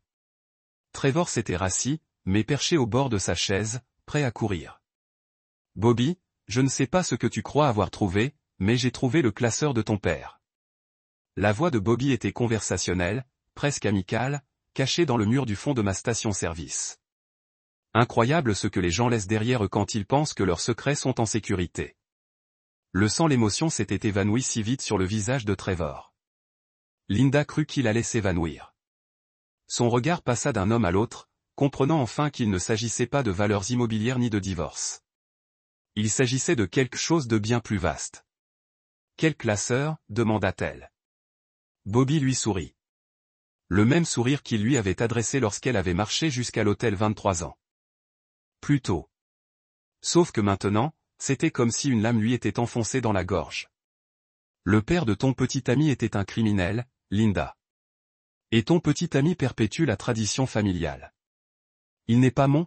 Trevor s'était rassis, mais perché au bord de sa chaise, prêt à courir. « Bobby, je ne sais pas ce que tu crois avoir trouvé, mais j'ai trouvé le classeur de ton père. » La voix de Bobby était conversationnelle, presque amicale, cachée dans le mur du fond de ma station-service. Incroyable ce que les gens laissent derrière eux quand ils pensent que leurs secrets sont en sécurité. Le sang, l'émotion s'était évanouie si vite sur le visage de Trevor. Linda crut qu'il allait s'évanouir. Son regard passa d'un homme à l'autre, comprenant enfin qu'il ne s'agissait pas de valeurs immobilières ni de divorce. Il s'agissait de quelque chose de bien plus vaste. « Quel classeur ?» demanda-t-elle. Bobby lui sourit. Le même sourire qu'il lui avait adressé lorsqu'elle avait marché jusqu'à l'hôtel 23 ans. Plus tôt. Sauf que maintenant, c'était comme si une lame lui était enfoncée dans la gorge. Le père de ton petit ami était un criminel, Linda. Et ton petit ami perpétue la tradition familiale. Il n'est pas mon ?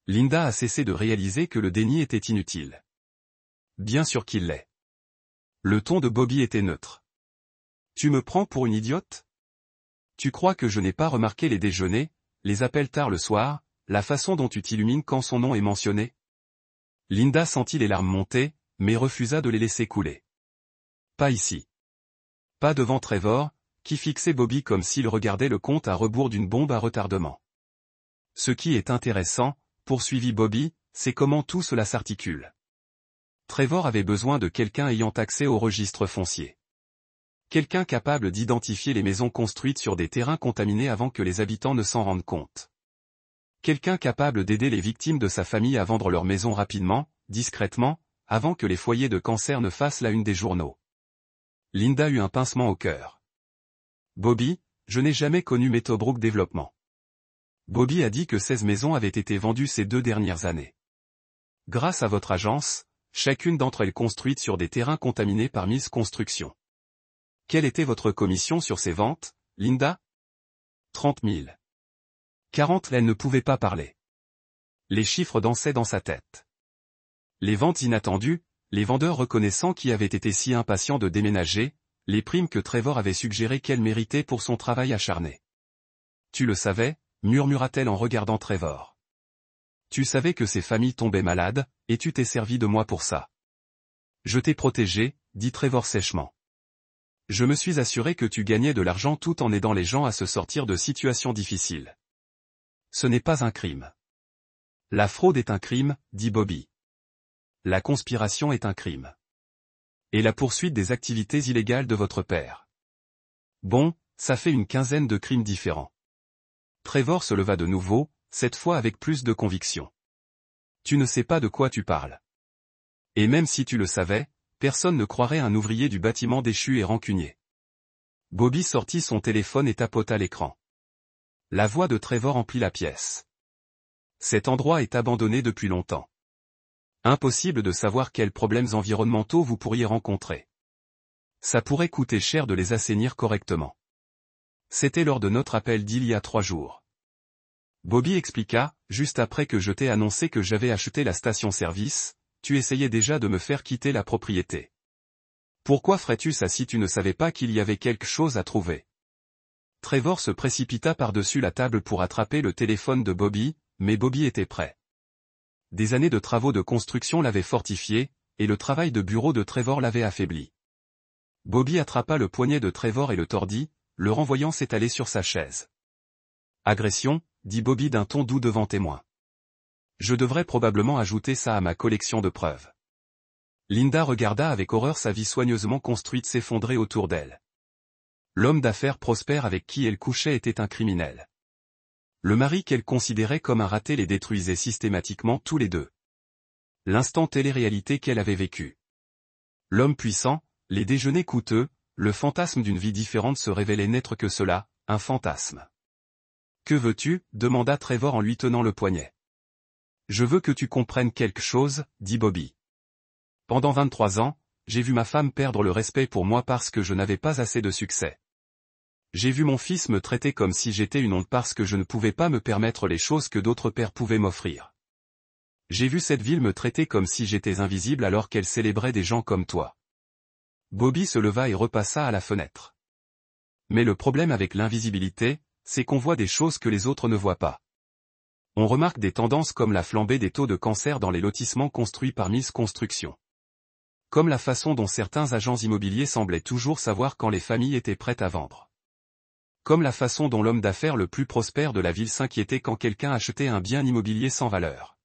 Linda a cessé de réaliser que le déni était inutile. Bien sûr qu'il l'est. Le ton de Bobby était neutre. Tu me prends pour une idiote ? Tu crois que je n'ai pas remarqué les déjeuners, les appels tard le soir, la façon dont tu t'illumines quand son nom est mentionné ? Linda sentit les larmes monter, mais refusa de les laisser couler. Pas ici. Pas devant Trevor, qui fixait Bobby comme s'il regardait le compte à rebours d'une bombe à retardement. Ce qui est intéressant, poursuivit Bobby, c'est comment tout cela s'articule. Trevor avait besoin de quelqu'un ayant accès au registre foncier. Quelqu'un capable d'identifier les maisons construites sur des terrains contaminés avant que les habitants ne s'en rendent compte. Quelqu'un capable d'aider les victimes de sa famille à vendre leur maison rapidement, discrètement, avant que les foyers de cancer ne fassent la une des journaux. Linda eut un pincement au cœur. Bobby, je n'ai jamais connu Meadowbrook Développement. Bobby a dit que 16 maisons avaient été vendues ces 2 dernières années. Grâce à votre agence, chacune d'entre elles construite sur des terrains contaminés par Mills Construction. Quelle était votre commission sur ces ventes, Linda ? 30 000. 40. Elle ne pouvait pas parler. Les chiffres dansaient dans sa tête. Les ventes inattendues, les vendeurs reconnaissants qui avaient été si impatients de déménager, les primes que Trevor avait suggéré qu'elle méritait pour son travail acharné. Tu le savais, murmura-t-elle en regardant Trevor. Tu savais que ces familles tombaient malades, et tu t'es servi de moi pour ça. Je t'ai protégé, dit Trevor sèchement. Je me suis assuré que tu gagnais de l'argent tout en aidant les gens à se sortir de situations difficiles. Ce n'est pas un crime. La fraude est un crime, dit Bobby. La conspiration est un crime. Et la poursuite des activités illégales de votre père. Bon, ça fait une quinzaine de crimes différents. Trevor se leva de nouveau, cette fois avec plus de conviction. Tu ne sais pas de quoi tu parles. Et même si tu le savais, personne ne croirait un ouvrier du bâtiment déchu et rancunier. Bobby sortit son téléphone et tapota l'écran. La voix de Trevor emplit la pièce. Cet endroit est abandonné depuis longtemps. Impossible de savoir quels problèmes environnementaux vous pourriez rencontrer. Ça pourrait coûter cher de les assainir correctement. C'était lors de notre appel d'il y a 3 jours. Bobby expliqua, juste après que je t'ai annoncé que j'avais acheté la station-service, tu essayais déjà de me faire quitter la propriété. Pourquoi ferais-tu ça si tu ne savais pas qu'il y avait quelque chose à trouver ? Trevor se précipita par-dessus la table pour attraper le téléphone de Bobby, mais Bobby était prêt. Des années de travaux de construction l'avaient fortifié, et le travail de bureau de Trevor l'avait affaibli. Bobby attrapa le poignet de Trevor et le tordit, le renvoyant s'étaler sur sa chaise. Agression, dit Bobby d'un ton doux devant témoin. Je devrais probablement ajouter ça à ma collection de preuves. Linda regarda avec horreur sa vie soigneusement construite s'effondrer autour d'elle. L'homme d'affaires prospère avec qui elle couchait était un criminel. Le mari qu'elle considérait comme un raté les détruisait systématiquement tous les deux. L'instant télé-réalité qu'elle avait vécu. L'homme puissant, les déjeuners coûteux, le fantasme d'une vie différente se révélait n'être que cela, un fantasme. « Que veux-tu » demanda Trevor en lui tenant le poignet. « Je veux que tu comprennes quelque chose, dit Bobby. Pendant 23 ans, j'ai vu ma femme perdre le respect pour moi parce que je n'avais pas assez de succès. J'ai vu mon fils me traiter comme si j'étais une honte parce que je ne pouvais pas me permettre les choses que d'autres pères pouvaient m'offrir. J'ai vu cette ville me traiter comme si j'étais invisible alors qu'elle célébrait des gens comme toi. » Bobby se leva et repassa à la fenêtre. Mais le problème avec l'invisibilité, c'est qu'on voit des choses que les autres ne voient pas. On remarque des tendances comme la flambée des taux de cancer dans les lotissements construits par Mills Construction. Comme la façon dont certains agents immobiliers semblaient toujours savoir quand les familles étaient prêtes à vendre. Comme la façon dont l'homme d'affaires le plus prospère de la ville s'inquiétait quand quelqu'un achetait un bien immobilier sans valeur.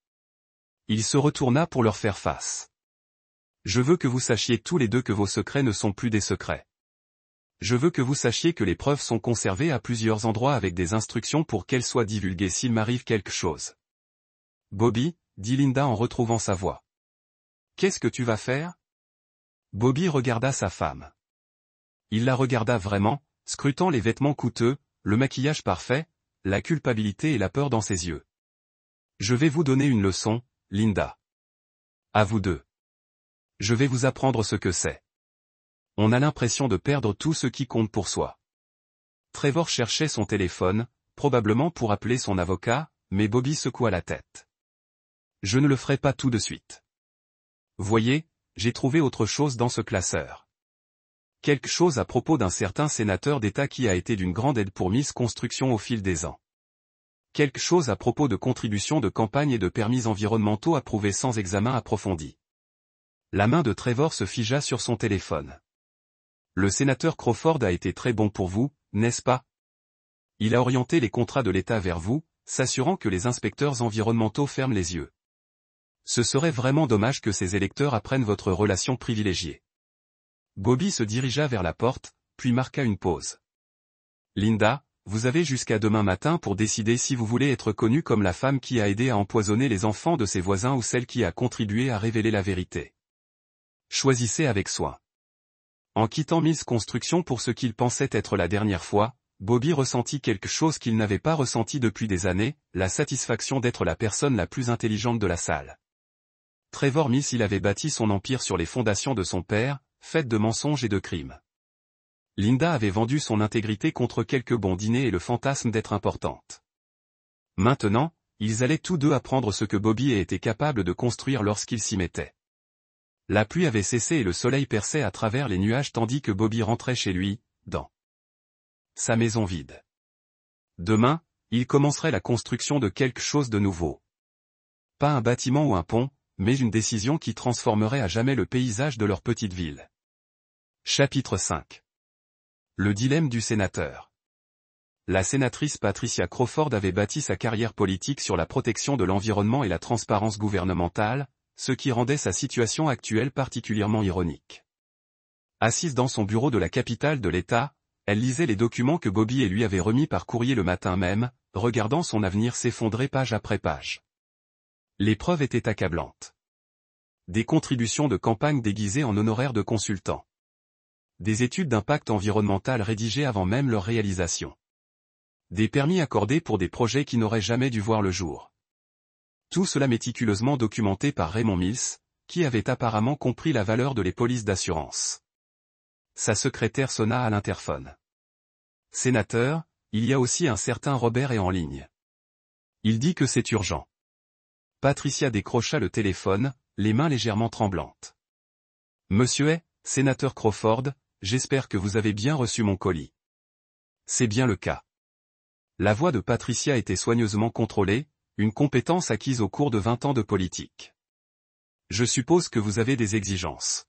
Il se retourna pour leur faire face. « Je veux que vous sachiez tous les deux que vos secrets ne sont plus des secrets. Je veux que vous sachiez que les preuves sont conservées à plusieurs endroits avec des instructions pour qu'elles soient divulguées s'il m'arrive quelque chose. » « Bobby, » dit Linda en retrouvant sa voix. « Qu'est-ce que tu vas faire ?» Bobby regarda sa femme. Il la regarda vraiment, scrutant les vêtements coûteux, le maquillage parfait, la culpabilité et la peur dans ses yeux. « Je vais vous donner une leçon, Linda. À vous deux. Je vais vous apprendre ce que c'est. On a l'impression de perdre tout ce qui compte pour soi. » Trevor cherchait son téléphone, probablement pour appeler son avocat, mais Bobby secoua la tête. « Je ne le ferai pas tout de suite. Voyez, j'ai trouvé autre chose dans ce classeur. Quelque chose à propos d'un certain sénateur d'État qui a été d'une grande aide pour Mills Construction au fil des ans. Quelque chose à propos de contributions de campagne et de permis environnementaux approuvés sans examen approfondi. » La main de Trevor se figea sur son téléphone. « Le sénateur Crawford a été très bon pour vous, n'est-ce pas? Il a orienté les contrats de l'État vers vous, s'assurant que les inspecteurs environnementaux ferment les yeux. Ce serait vraiment dommage que ces électeurs apprennent votre relation privilégiée. » Bobby se dirigea vers la porte, puis marqua une pause. « Linda, vous avez jusqu'à demain matin pour décider si vous voulez être connue comme la femme qui a aidé à empoisonner les enfants de ses voisins ou celle qui a contribué à révéler la vérité. Choisissez avec soin. » En quittant Mills Construction pour ce qu'il pensait être la dernière fois, Bobby ressentit quelque chose qu'il n'avait pas ressenti depuis des années, la satisfaction d'être la personne la plus intelligente de la salle. Trevor Mills il avait bâti son empire sur les fondations de son père, faites de mensonges et de crimes. Linda avait vendu son intégrité contre quelques bons dîners et le fantasme d'être importante. Maintenant, ils allaient tous deux apprendre ce que Bobby était capable de construire lorsqu'il s'y mettait. La pluie avait cessé et le soleil perçait à travers les nuages tandis que Bobby rentrait chez lui, dans sa maison vide. Demain, il commencerait la construction de quelque chose de nouveau. Pas un bâtiment ou un pont, mais une décision qui transformerait à jamais le paysage de leur petite ville. Chapitre 5. Le dilemme du sénateur. La sénatrice Patricia Crawford avait bâti sa carrière politique sur la protection de l'environnement et la transparence gouvernementale, ce qui rendait sa situation actuelle particulièrement ironique. Assise dans son bureau de la capitale de l'État, elle lisait les documents que Bobby et lui avaient remis par courrier le matin même, regardant son avenir s'effondrer page après page. Les preuves étaient accablantes. Des contributions de campagne déguisées en honoraires de consultants. Des études d'impact environnemental rédigées avant même leur réalisation. Des permis accordés pour des projets qui n'auraient jamais dû voir le jour. Tout cela méticuleusement documenté par Raymond Mills, qui avait apparemment compris la valeur de les polices d'assurance. Sa secrétaire sonna à l'interphone. « Sénateur, il y a aussi un certain Robert est en ligne. Il dit que c'est urgent. » Patricia décrocha le téléphone, les mains légèrement tremblantes. « Monsieur est, sénateur Crawford, j'espère que vous avez bien reçu mon colis. » C'est bien le cas. La voix de Patricia était soigneusement contrôlée, une compétence acquise au cours de 20 ans de politique. Je suppose que vous avez des exigences.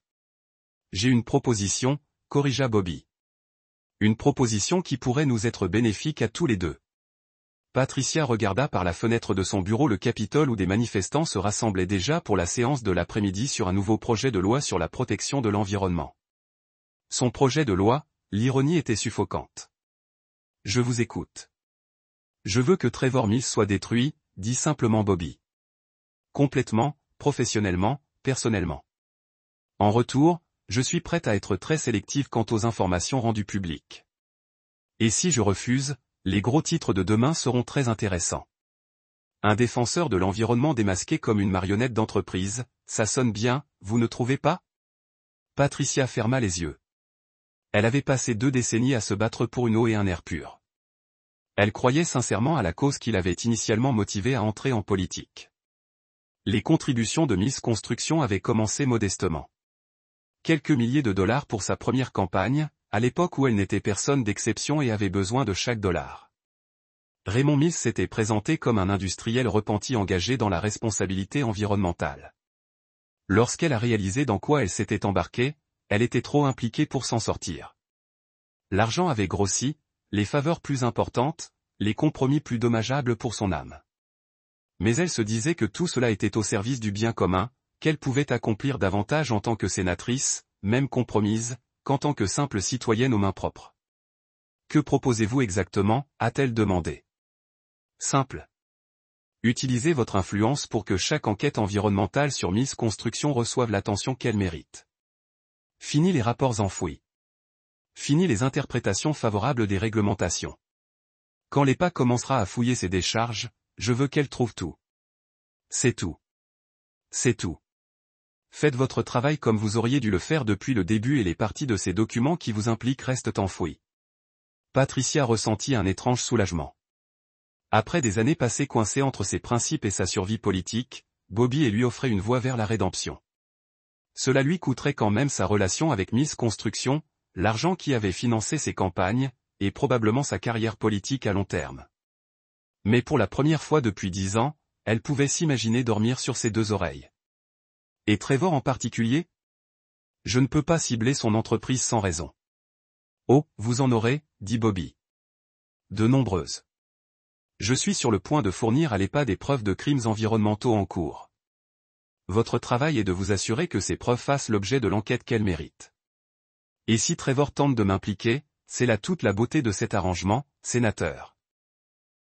J'ai une proposition, corrigea Bobby. Une proposition qui pourrait nous être bénéfique à tous les deux. Patricia regarda par la fenêtre de son bureau le Capitole où des manifestants se rassemblaient déjà pour la séance de l'après-midi sur un nouveau projet de loi sur la protection de l'environnement. Son projet de loi, l'ironie était suffocante. Je vous écoute. Je veux que Trevor Mills soit détruit, dit simplement Bobby. Complètement, professionnellement, personnellement. En retour, je suis prête à être très sélective quant aux informations rendues publiques. Et si je refuse, les gros titres de demain seront très intéressants. Un défenseur de l'environnement démasqué comme une marionnette d'entreprise, ça sonne bien, vous ne trouvez pas? Patricia ferma les yeux. Elle avait passé 2 décennies à se battre pour une eau et un air pur. Elle croyait sincèrement à la cause qui l'avait initialement motivée à entrer en politique. Les contributions de Miss Construction avaient commencé modestement. Quelques milliers de dollars pour sa première campagne, à l'époque où elle n'était personne d'exception et avait besoin de chaque dollar. Raymond Mills s'était présenté comme un industriel repenti engagé dans la responsabilité environnementale. Lorsqu'elle a réalisé dans quoi elle s'était embarquée, elle était trop impliquée pour s'en sortir. L'argent avait grossi, les faveurs plus importantes, les compromis plus dommageables pour son âme. Mais elle se disait que tout cela était au service du bien commun, qu'elle pouvait accomplir davantage en tant que sénatrice, même compromise, qu'en tant que simple citoyenne aux mains propres. « Que proposez-vous exactement » a-t-elle demandé. « Simple. Utilisez votre influence pour que chaque enquête environnementale sur Miss Construction reçoive l'attention qu'elle mérite. Fini les rapports enfouis. Fini les interprétations favorables des réglementations. Quand l'EPA commencera à fouiller ses décharges, je veux qu'elle trouve tout. C'est tout. C'est tout. Faites votre travail comme vous auriez dû le faire depuis le début et les parties de ces documents qui vous impliquent restent enfouies. Patricia ressentit un étrange soulagement. Après des années passées coincées entre ses principes et sa survie politique, Bobby lui offrait une voie vers la rédemption. Cela lui coûterait quand même sa relation avec Miss Construction, l'argent qui avait financé ses campagnes, et probablement sa carrière politique à long terme. Mais pour la première fois depuis 10 ans, elle pouvait s'imaginer dormir sur ses 2 oreilles. Et Trevor en particulier? Je ne peux pas cibler son entreprise sans raison. Oh, vous en aurez, dit Bobby. De nombreuses. Je suis sur le point de fournir à l'EPA des preuves de crimes environnementaux en cours. Votre travail est de vous assurer que ces preuves fassent l'objet de l'enquête qu'elles méritent. Et si Trevor tente de m'impliquer, c'est là toute la beauté de cet arrangement, sénateur.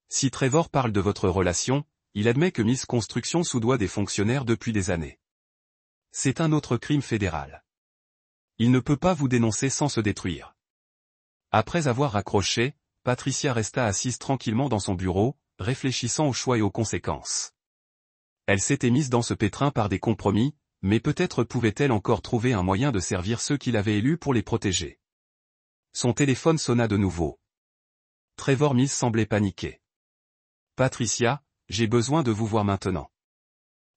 Si Trevor parle de votre relation, il admet que Miss Construction soudoie des fonctionnaires depuis des années. C'est un autre crime fédéral. Il ne peut pas vous dénoncer sans se détruire. Après avoir raccroché, Patricia resta assise tranquillement dans son bureau, réfléchissant aux choix et aux conséquences. Elle s'était mise dans ce pétrin par des compromis, mais peut-être pouvait-elle encore trouver un moyen de servir ceux qui l'avaient élue pour les protéger. Son téléphone sonna de nouveau. Trevor Mills semblait paniqué. « Patricia, j'ai besoin de vous voir maintenant.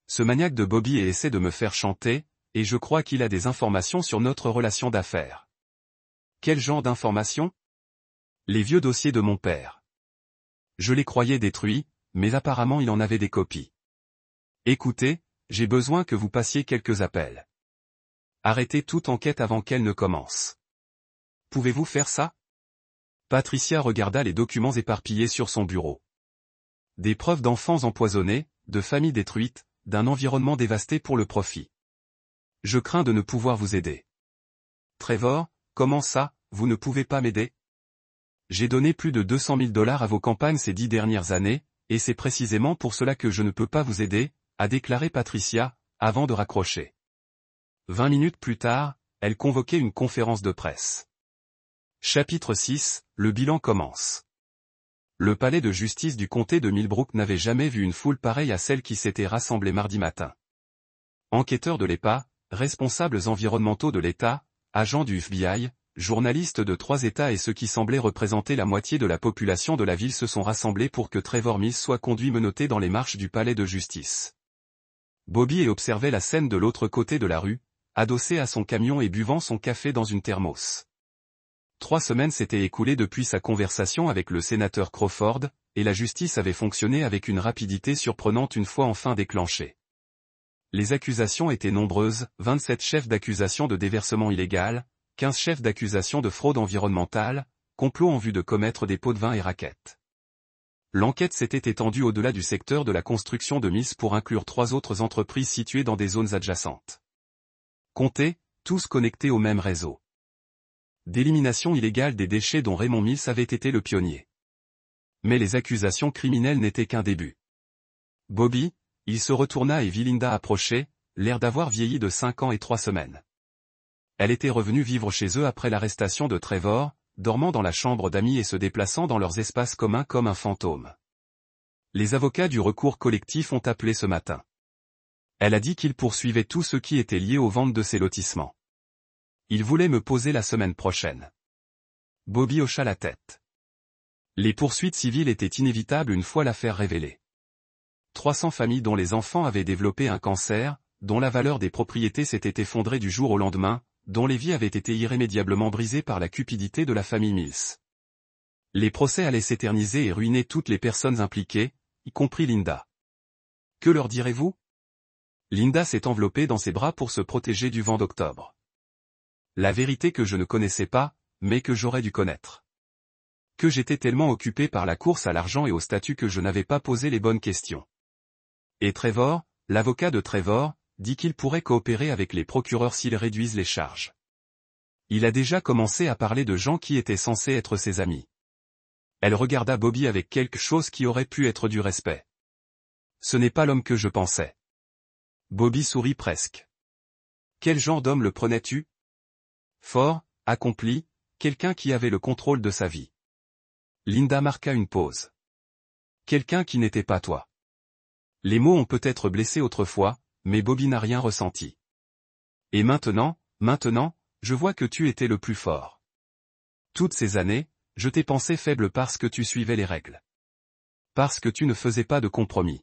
Ce maniaque de Bobby essaie de me faire chanter, et je crois qu'il a des informations sur notre relation d'affaires. » Quel genre d'informations? Les vieux dossiers de mon père. Je les croyais détruits, mais apparemment il en avait des copies. Écoutez, j'ai besoin que vous passiez quelques appels. Arrêtez toute enquête avant qu'elle ne commence. Pouvez-vous faire ça? Patricia regarda les documents éparpillés sur son bureau. Des preuves d'enfants empoisonnés, de familles détruites, d'un environnement dévasté pour le profit. Je crains de ne pouvoir vous aider. Trevor, comment ça, vous ne pouvez pas m'aider? J'ai donné plus de 200 000 $ à vos campagnes ces 10 dernières années, et c'est précisément pour cela que je ne peux pas vous aider, a déclaré Patricia, avant de raccrocher. 20 minutes plus tard, elle convoquait une conférence de presse. Chapitre 6, le bilan commence. Le palais de justice du comté de Millbrook n'avait jamais vu une foule pareille à celle qui s'était rassemblée mardi matin. Enquêteurs de l'EPA, responsables environnementaux de l'État, agents du FBI, journalistes de 3 États et ceux qui semblaient représenter la moitié de la population de la ville se sont rassemblés pour que Trevor Mills soit conduit menotté dans les marches du palais de justice. Bobby observait la scène de l'autre côté de la rue, adossé à son camion et buvant son café dans une thermos. 3 semaines s'étaient écoulées depuis sa conversation avec le sénateur Crawford, et la justice avait fonctionné avec une rapidité surprenante une fois enfin déclenchée. Les accusations étaient nombreuses, 27 chefs d'accusation de déversement illégal, 15 chefs d'accusation de fraude environnementale, complot en vue de commettre des pots de vin et raquettes. L'enquête s'était étendue au-delà du secteur de la construction de Miss pour inclure 3 autres entreprises situées dans des zones adjacentes. Comptez, tous connectés au même réseau. D'élimination illégale des déchets dont Raymond Mills avait été le pionnier. Mais les accusations criminelles n'étaient qu'un début. Bobby, Il se retourna et vit Linda approcher, l'air d'avoir vieilli de 5 ans et 3 semaines. Elle était revenue vivre chez eux après l'arrestation de Trevor, dormant dans la chambre d'amis et se déplaçant dans leurs espaces communs comme un fantôme. Les avocats du recours collectif ont appelé ce matin. Elle a dit qu'ils poursuivaient tous ceux qui étaient liés aux ventes de ces lotissements. Ils voulaient me poser la semaine prochaine. Bobby hocha la tête. Les poursuites civiles étaient inévitables une fois l'affaire révélée. 300 familles dont les enfants avaient développé un cancer, dont la valeur des propriétés s'était effondrée du jour au lendemain, dont les vies avaient été irrémédiablement brisées par la cupidité de la famille Mills. Les procès allaient s'éterniser et ruiner toutes les personnes impliquées, y compris Linda. Que leur direz-vous? Linda s'est enveloppée dans ses bras pour se protéger du vent d'octobre. La vérité que je ne connaissais pas, mais que j'aurais dû connaître. Que j'étais tellement occupé par la course à l'argent et au statut que je n'avais pas posé les bonnes questions. Et Trevor, l'avocat de Trevor, dit qu'il pourrait coopérer avec les procureurs s'ils réduisent les charges. Il a déjà commencé à parler de gens qui étaient censés être ses amis. Elle regarda Bobby avec quelque chose qui aurait pu être du respect. Ce n'est pas l'homme que je pensais. Bobby sourit presque. Quel genre d'homme le prenais-tu? Fort, accompli, quelqu'un qui avait le contrôle de sa vie. Linda marqua une pause. Quelqu'un qui n'était pas toi. Les mots ont peut-être blessé autrefois, mais Bobby n'a rien ressenti. Et maintenant, je vois que tu étais le plus fort. Toutes ces années, je t'ai pensé faible parce que tu suivais les règles. Parce que tu ne faisais pas de compromis.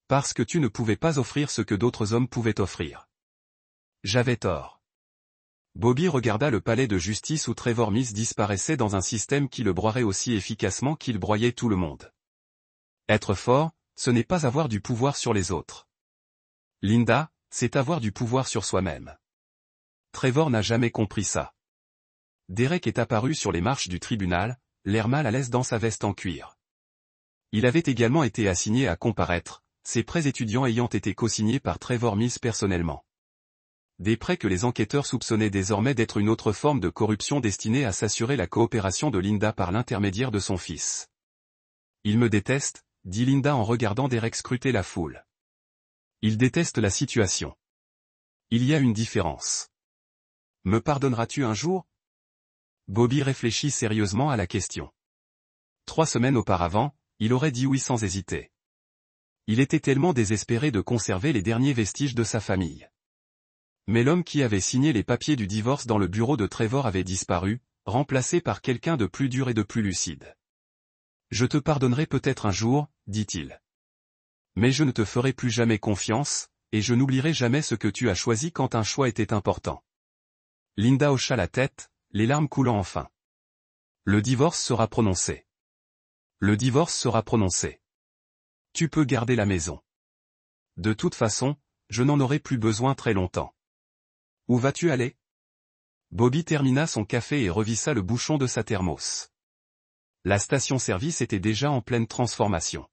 Parce que tu ne pouvais pas offrir ce que d'autres hommes pouvaient offrir. J'avais tort. Bobby regarda le palais de justice où Trevor Mills disparaissait dans un système qui le broierait aussi efficacement qu'il broyait tout le monde. Être fort, ce n'est pas avoir du pouvoir sur les autres. Linda, c'est avoir du pouvoir sur soi-même. Trevor n'a jamais compris ça. Derek est apparu sur les marches du tribunal, l'air mal à l'aise dans sa veste en cuir. Il avait également été assigné à comparaître, ses prêts étudiants ayant été co-signés par Trevor Mills personnellement. Des prêts que les enquêteurs soupçonnaient désormais d'être une autre forme de corruption destinée à s'assurer la coopération de Linda par l'intermédiaire de son fils. Il me déteste, dit Linda en regardant Derek scruter la foule. Il déteste la situation. Il y a une différence. Me pardonneras-tu un jour? Bobby réfléchit sérieusement à la question. 3 semaines auparavant, il aurait dit oui sans hésiter. Il était tellement désespéré de conserver les derniers vestiges de sa famille. Mais l'homme qui avait signé les papiers du divorce dans le bureau de Trevor avait disparu, remplacé par quelqu'un de plus dur et de plus lucide. Je te pardonnerai peut-être un jour, dit-il. Mais je ne te ferai plus jamais confiance, et je n'oublierai jamais ce que tu as choisi quand un choix était important. Linda hocha la tête, les larmes coulant enfin. Le divorce sera prononcé. Le divorce sera prononcé. Tu peux garder la maison. De toute façon, je n'en aurai plus besoin très longtemps. Où vas-tu aller? Bobby termina son café et revissa le bouchon de sa thermos. La station-service était déjà en pleine transformation.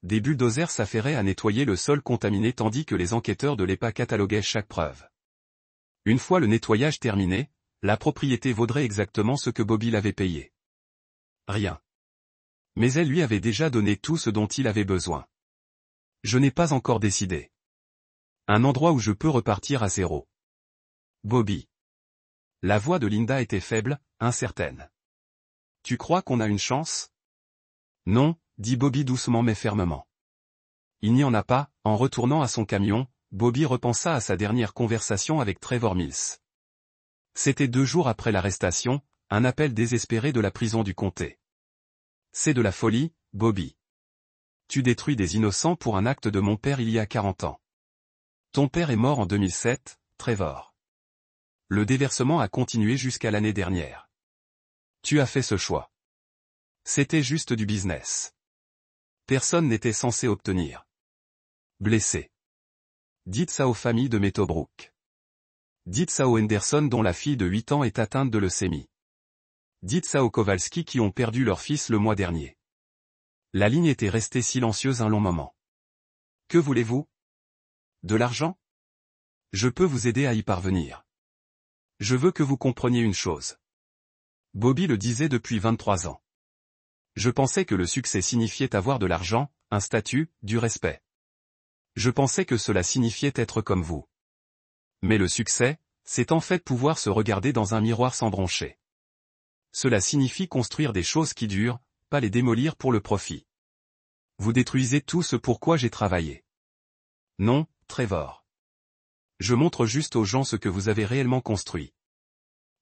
Des bulldozers s'affairaient à nettoyer le sol contaminé tandis que les enquêteurs de l'EPA cataloguaient chaque preuve. Une fois le nettoyage terminé, la propriété vaudrait exactement ce que Bobby l'avait payé. Rien. Mais elle lui avait déjà donné tout ce dont il avait besoin. Je n'ai pas encore décidé. Un endroit où je peux repartir à zéro. Bobby. La voix de Linda était faible, incertaine. Tu crois qu'on a une chance? Non, dit Bobby doucement mais fermement. Il n'y en a pas. En retournant à son camion, Bobby repensa à sa dernière conversation avec Trevor Mills. C'était 2 jours après l'arrestation, un appel désespéré de la prison du comté. C'est de la folie, Bobby. Tu détruis des innocents pour un acte de mon père il y a 40 ans. Ton père est mort en 2007, Trevor. Le déversement a continué jusqu'à l'année dernière. Tu as fait ce choix. C'était juste du business. Personne n'était censé obtenir. Blessé. Dites ça aux familles de Meadowbrook. Dites ça aux Henderson dont la fille de 8 ans est atteinte de leucémie. Dites ça aux Kowalski qui ont perdu leur fils le mois dernier. La ligne était restée silencieuse un long moment. Que voulez-vous? De l'argent? Je peux vous aider à y parvenir. Je veux que vous compreniez une chose. Bobby le disait depuis 23 ans. Je pensais que le succès signifiait avoir de l'argent, un statut, du respect. Je pensais que cela signifiait être comme vous. Mais le succès, c'est en fait pouvoir se regarder dans un miroir sans broncher. Cela signifie construire des choses qui durent, pas les démolir pour le profit. Vous détruisez tout ce pour quoi j'ai travaillé. Non, Trevor. Je montre juste aux gens ce que vous avez réellement construit.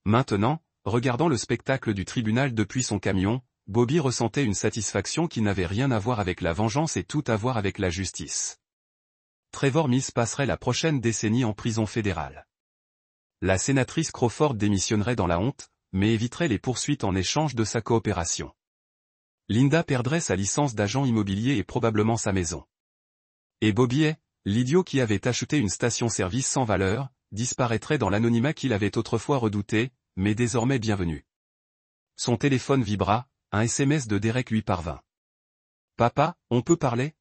Maintenant, regardant le spectacle du tribunal depuis son camion, Bobby ressentait une satisfaction qui n'avait rien à voir avec la vengeance et tout à voir avec la justice. Trevor Mills passerait la prochaine décennie en prison fédérale. La sénatrice Crawford démissionnerait dans la honte, mais éviterait les poursuites en échange de sa coopération. Linda perdrait sa licence d'agent immobilier et probablement sa maison. Et Bobby, l'idiot qui avait acheté une station-service sans valeur, disparaîtrait dans l'anonymat qu'il avait autrefois redouté, mais désormais bienvenu. Son téléphone vibra, un SMS de Derek lui parvint. « Papa, on peut parler ?»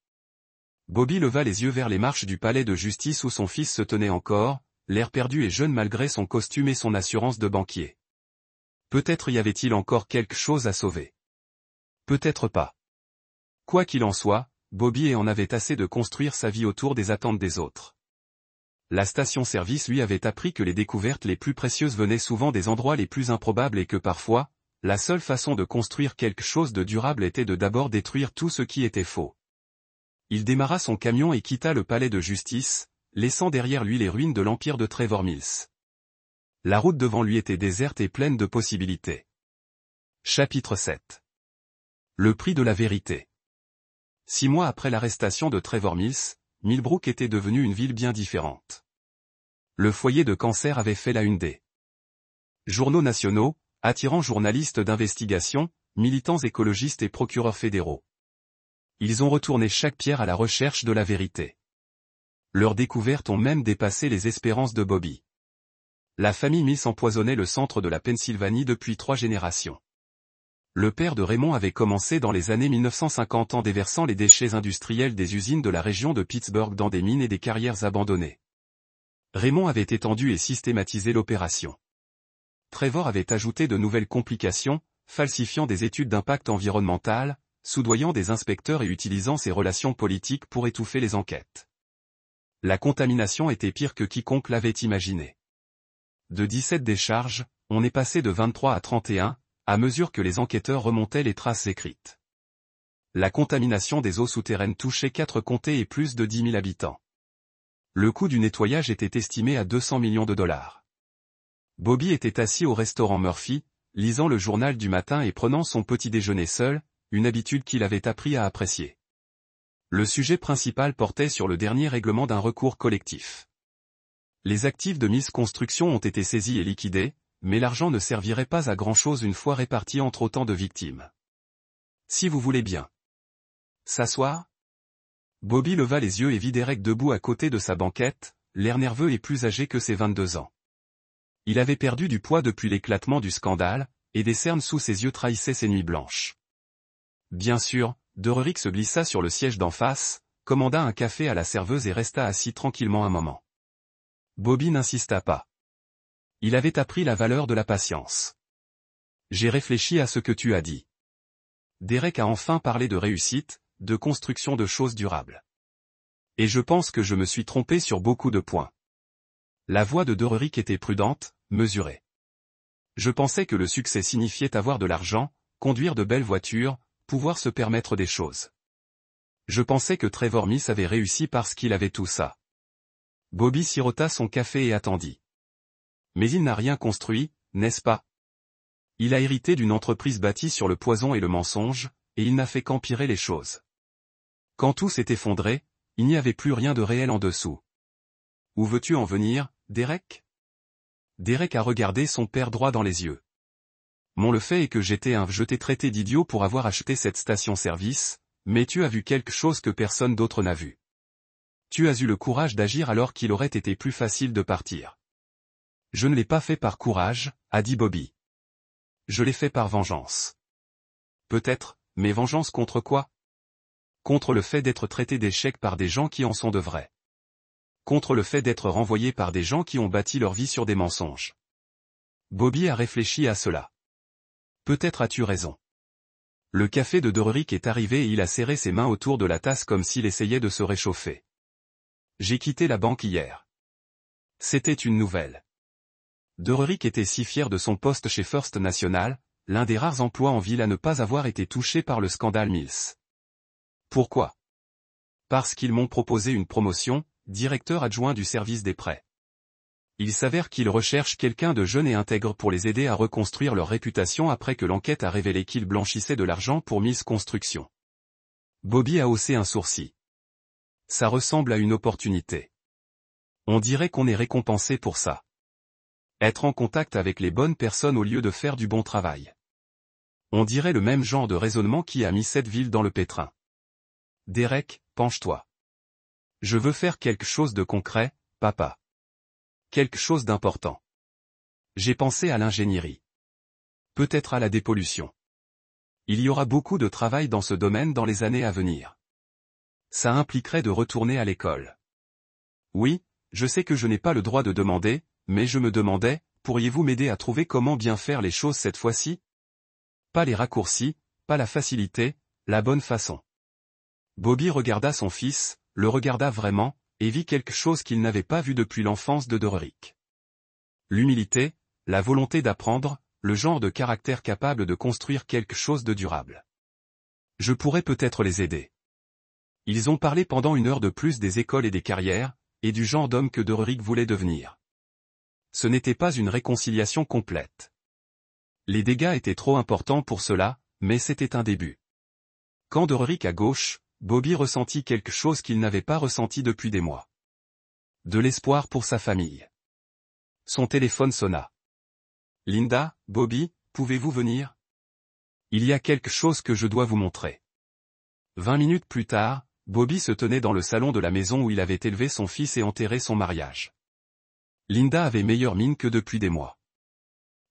Bobby leva les yeux vers les marches du palais de justice où son fils se tenait encore, l'air perdu et jeune malgré son costume et son assurance de banquier. Peut-être y avait-il encore quelque chose à sauver. Peut-être pas. Quoi qu'il en soit, Bobby en avait assez de construire sa vie autour des attentes des autres. La station-service lui avait appris que les découvertes les plus précieuses venaient souvent des endroits les plus improbables et que parfois, la seule façon de construire quelque chose de durable était de d'abord détruire tout ce qui était faux. Il démarra son camion et quitta le palais de justice, laissant derrière lui les ruines de l'empire de Trevor Mills. La route devant lui était déserte et pleine de possibilités. Chapitre 7. Le prix de la vérité. 6 mois après l'arrestation de Trevor Mills, Millbrook était devenue une ville bien différente. Le foyer de cancer avait fait la une des journaux nationaux, attirant journalistes d'investigation, militants écologistes et procureurs fédéraux. Ils ont retourné chaque pierre à la recherche de la vérité. Leurs découvertes ont même dépassé les espérances de Bobby. La famille Mills empoisonnait le centre de la Pennsylvanie depuis 3 générations. Le père de Raymond avait commencé dans les années 1950 en déversant les déchets industriels des usines de la région de Pittsburgh dans des mines et des carrières abandonnées. Raymond avait étendu et systématisé l'opération. Trevor avait ajouté de nouvelles complications, falsifiant des études d'impact environnemental, soudoyant des inspecteurs et utilisant ses relations politiques pour étouffer les enquêtes. La contamination était pire que quiconque l'avait imaginé. De 17 décharges, on est passé de 23 à 31, à mesure que les enquêteurs remontaient les traces écrites. La contamination des eaux souterraines touchait 4 comtés et plus de 10 000 habitants. Le coût du nettoyage était estimé à 200 millions de dollars. Bobby était assis au restaurant Murphy, lisant le journal du matin et prenant son petit déjeuner seul, une habitude qu'il avait appris à apprécier. Le sujet principal portait sur le dernier règlement d'un recours collectif. Les actifs de Mills Construction ont été saisis et liquidés, mais l'argent ne servirait pas à grand-chose une fois réparti entre autant de victimes. Si vous voulez bien. S'asseoir ? Bobby leva les yeux et vit Derek debout à côté de sa banquette, l'air nerveux et plus âgé que ses 22 ans. Il avait perdu du poids depuis l'éclatement du scandale, et des cernes sous ses yeux trahissaient ses nuits blanches. Bien sûr, Derrick se glissa sur le siège d'en face, commanda un café à la serveuse et resta assis tranquillement un moment. Bobby n'insista pas. Il avait appris la valeur de la patience. J'ai réfléchi à ce que tu as dit. Derek a enfin parlé de réussite, de construction de choses durables. Et je pense que je me suis trompé sur beaucoup de points. La voix de Derrick était prudente, mesurée. Je pensais que le succès signifiait avoir de l'argent, conduire de belles voitures, pouvoir se permettre des choses. Je pensais que Trevor Mills avait réussi parce qu'il avait tout ça. Bobby sirota son café et attendit. Mais il n'a rien construit, n'est-ce pas? Il a hérité d'une entreprise bâtie sur le poison et le mensonge, et il n'a fait qu'empirer les choses. Quand tout s'est effondré, il n'y avait plus rien de réel en dessous. Où veux-tu en venir, Derek? Derek a regardé son père droit dans les yeux. Le fait est que je t'ai traité d'idiot pour avoir acheté cette station-service, mais tu as vu quelque chose que personne d'autre n'a vu. Tu as eu le courage d'agir alors qu'il aurait été plus facile de partir. Je ne l'ai pas fait par courage, a dit Bobby. Je l'ai fait par vengeance. Peut-être, mais vengeance contre quoi? Contre le fait d'être traité d'échec par des gens qui en sont de vrais. Contre le fait d'être renvoyé par des gens qui ont bâti leur vie sur des mensonges. Bobby a réfléchi à cela. Peut-être as-tu raison. Le café de Derrick est arrivé et il a serré ses mains autour de la tasse comme s'il essayait de se réchauffer. J'ai quitté la banque hier. C'était une nouvelle. Dererik était si fier de son poste chez First National, l'un des rares emplois en ville à ne pas avoir été touché par le scandale Mills. Pourquoi? Parce qu'ils m'ont proposé une promotion, directeur adjoint du service des prêts. Il s'avère qu'ils recherchent quelqu'un de jeune et intègre pour les aider à reconstruire leur réputation après que l'enquête a révélé qu'ils blanchissaient de l'argent pour Mills Construction. Bobby a haussé un sourcil. Ça ressemble à une opportunité. On dirait qu'on est récompensé pour ça. Être en contact avec les bonnes personnes au lieu de faire du bon travail. On dirait le même genre de raisonnement qui a mis cette ville dans le pétrin. Derek, penche-toi. Je veux faire quelque chose de concret, papa. Quelque chose d'important. J'ai pensé à l'ingénierie. Peut-être à la dépollution. Il y aura beaucoup de travail dans ce domaine dans les années à venir. Ça impliquerait de retourner à l'école. Oui, je sais que je n'ai pas le droit de demander, mais je me demandais, pourriez-vous m'aider à trouver comment bien faire les choses cette fois-ci? Pas les raccourcis, pas la facilité, la bonne façon. Bobby regarda son fils, le regarda vraiment, et vit quelque chose qu'il n'avait pas vu depuis l'enfance de Dererik. L'humilité, la volonté d'apprendre, le genre de caractère capable de construire quelque chose de durable. Je pourrais peut-être les aider. Ils ont parlé pendant 1 heure de plus des écoles et des carrières, et du genre d'homme que Dererik voulait devenir. Ce n'était pas une réconciliation complète. Les dégâts étaient trop importants pour cela, mais c'était un début. Quand Dererik à gauche, Bobby ressentit quelque chose qu'il n'avait pas ressenti depuis des mois. De l'espoir pour sa famille. Son téléphone sonna. Linda, Bobby, pouvez-vous venir? Il y a quelque chose que je dois vous montrer. 20 minutes plus tard, Bobby se tenait dans le salon de la maison où il avait élevé son fils et enterré son mariage. Linda avait meilleure mine que depuis des mois.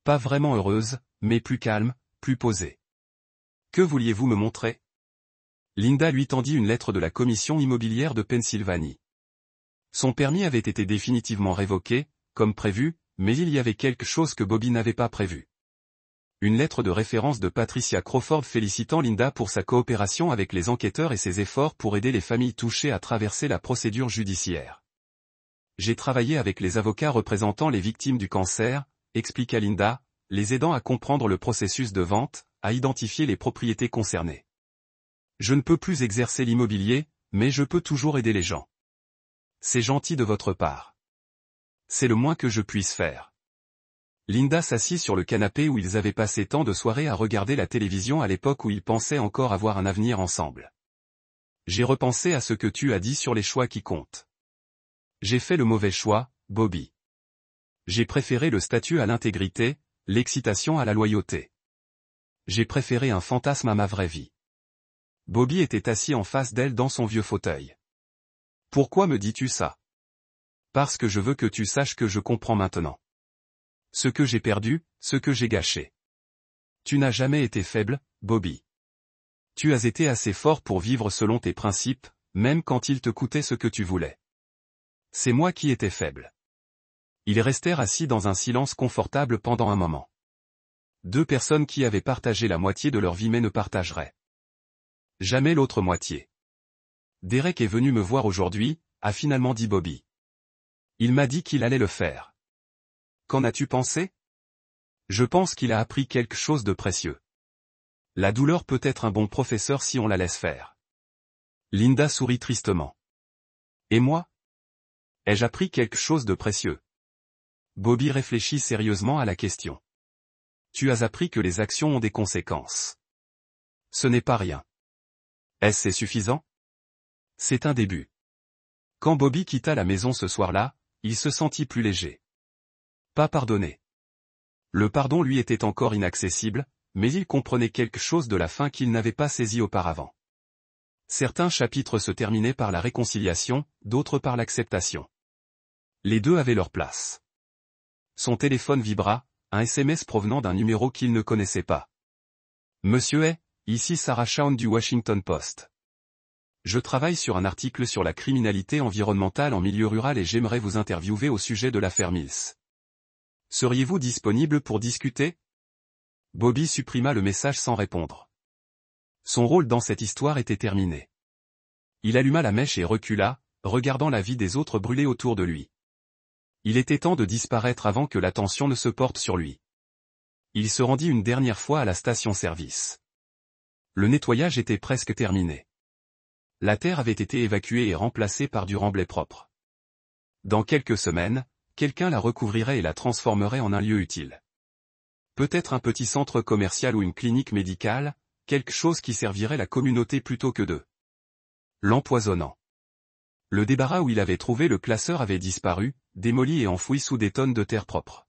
Pas vraiment heureuse, mais plus calme, plus posée. Que vouliez-vous me montrer? Linda lui tendit une lettre de la commission immobilière de Pennsylvanie. Son permis avait été définitivement révoqué, comme prévu, mais il y avait quelque chose que Bobby n'avait pas prévu. Une lettre de référence de Patricia Crawford félicitant Linda pour sa coopération avec les enquêteurs et ses efforts pour aider les familles touchées à traverser la procédure judiciaire. J'ai travaillé avec les avocats représentant les victimes du cancer, expliqua Linda, les aidant à comprendre le processus de vente, à identifier les propriétés concernées. Je ne peux plus exercer l'immobilier, mais je peux toujours aider les gens. C'est gentil de votre part. C'est le moins que je puisse faire. Linda s'assit sur le canapé où ils avaient passé tant de soirées à regarder la télévision à l'époque où ils pensaient encore avoir un avenir ensemble. J'ai repensé à ce que tu as dit sur les choix qui comptent. J'ai fait le mauvais choix, Bobby. J'ai préféré le statut à l'intégrité, l'excitation à la loyauté. J'ai préféré un fantasme à ma vraie vie. Bobby était assis en face d'elle dans son vieux fauteuil. Pourquoi me dis-tu ça? Parce que je veux que tu saches que je comprends maintenant. Ce que j'ai perdu, ce que j'ai gâché. Tu n'as jamais été faible, Bobby. Tu as été assez fort pour vivre selon tes principes, même quand il te coûtait ce que tu voulais. C'est moi qui étais faible. Ils restèrent assis dans un silence confortable pendant un moment. 2 personnes qui avaient partagé la moitié de leur vie mais ne partageraient jamais l'autre moitié. Derek est venu me voir aujourd'hui, a finalement dit Bobby. Il m'a dit qu'il allait le faire. Qu'en as-tu pensé? Je pense qu'il a appris quelque chose de précieux. La douleur peut être un bon professeur si on la laisse faire. Linda sourit tristement. Et moi? Ai-je appris quelque chose de précieux? Bobby réfléchit sérieusement à la question. Tu as appris que les actions ont des conséquences. Ce n'est pas rien. Est-ce suffisant? C'est un début. Quand Bobby quitta la maison ce soir-là, il se sentit plus léger. Pas pardonné. Le pardon lui était encore inaccessible, mais il comprenait quelque chose de la fin qu'il n'avait pas saisi auparavant. Certains chapitres se terminaient par la réconciliation, d'autres par l'acceptation. Les deux avaient leur place. Son téléphone vibra, un SMS provenant d'un numéro qu'il ne connaissait pas. Monsieur est, ici Sarah Shawn du Washington Post. Je travaille sur un article sur la criminalité environnementale en milieu rural et j'aimerais vous interviewer au sujet de l'affaire Mills. Seriez-vous disponible pour discuter? Bobby supprima le message sans répondre. Son rôle dans cette histoire était terminé. Il alluma la mèche et recula, regardant la vie des autres brûler autour de lui. Il était temps de disparaître avant que l'attention ne se porte sur lui. Il se rendit une dernière fois à la station-service. Le nettoyage était presque terminé. La terre avait été évacuée et remplacée par du remblai propre. Dans quelques semaines, quelqu'un la recouvrirait et la transformerait en un lieu utile. Peut-être un petit centre commercial ou une clinique médicale, quelque chose qui servirait la communauté plutôt que de l'empoisonnant. Le débarras où il avait trouvé le classeur avait disparu, démoli et enfoui sous des tonnes de terre propre.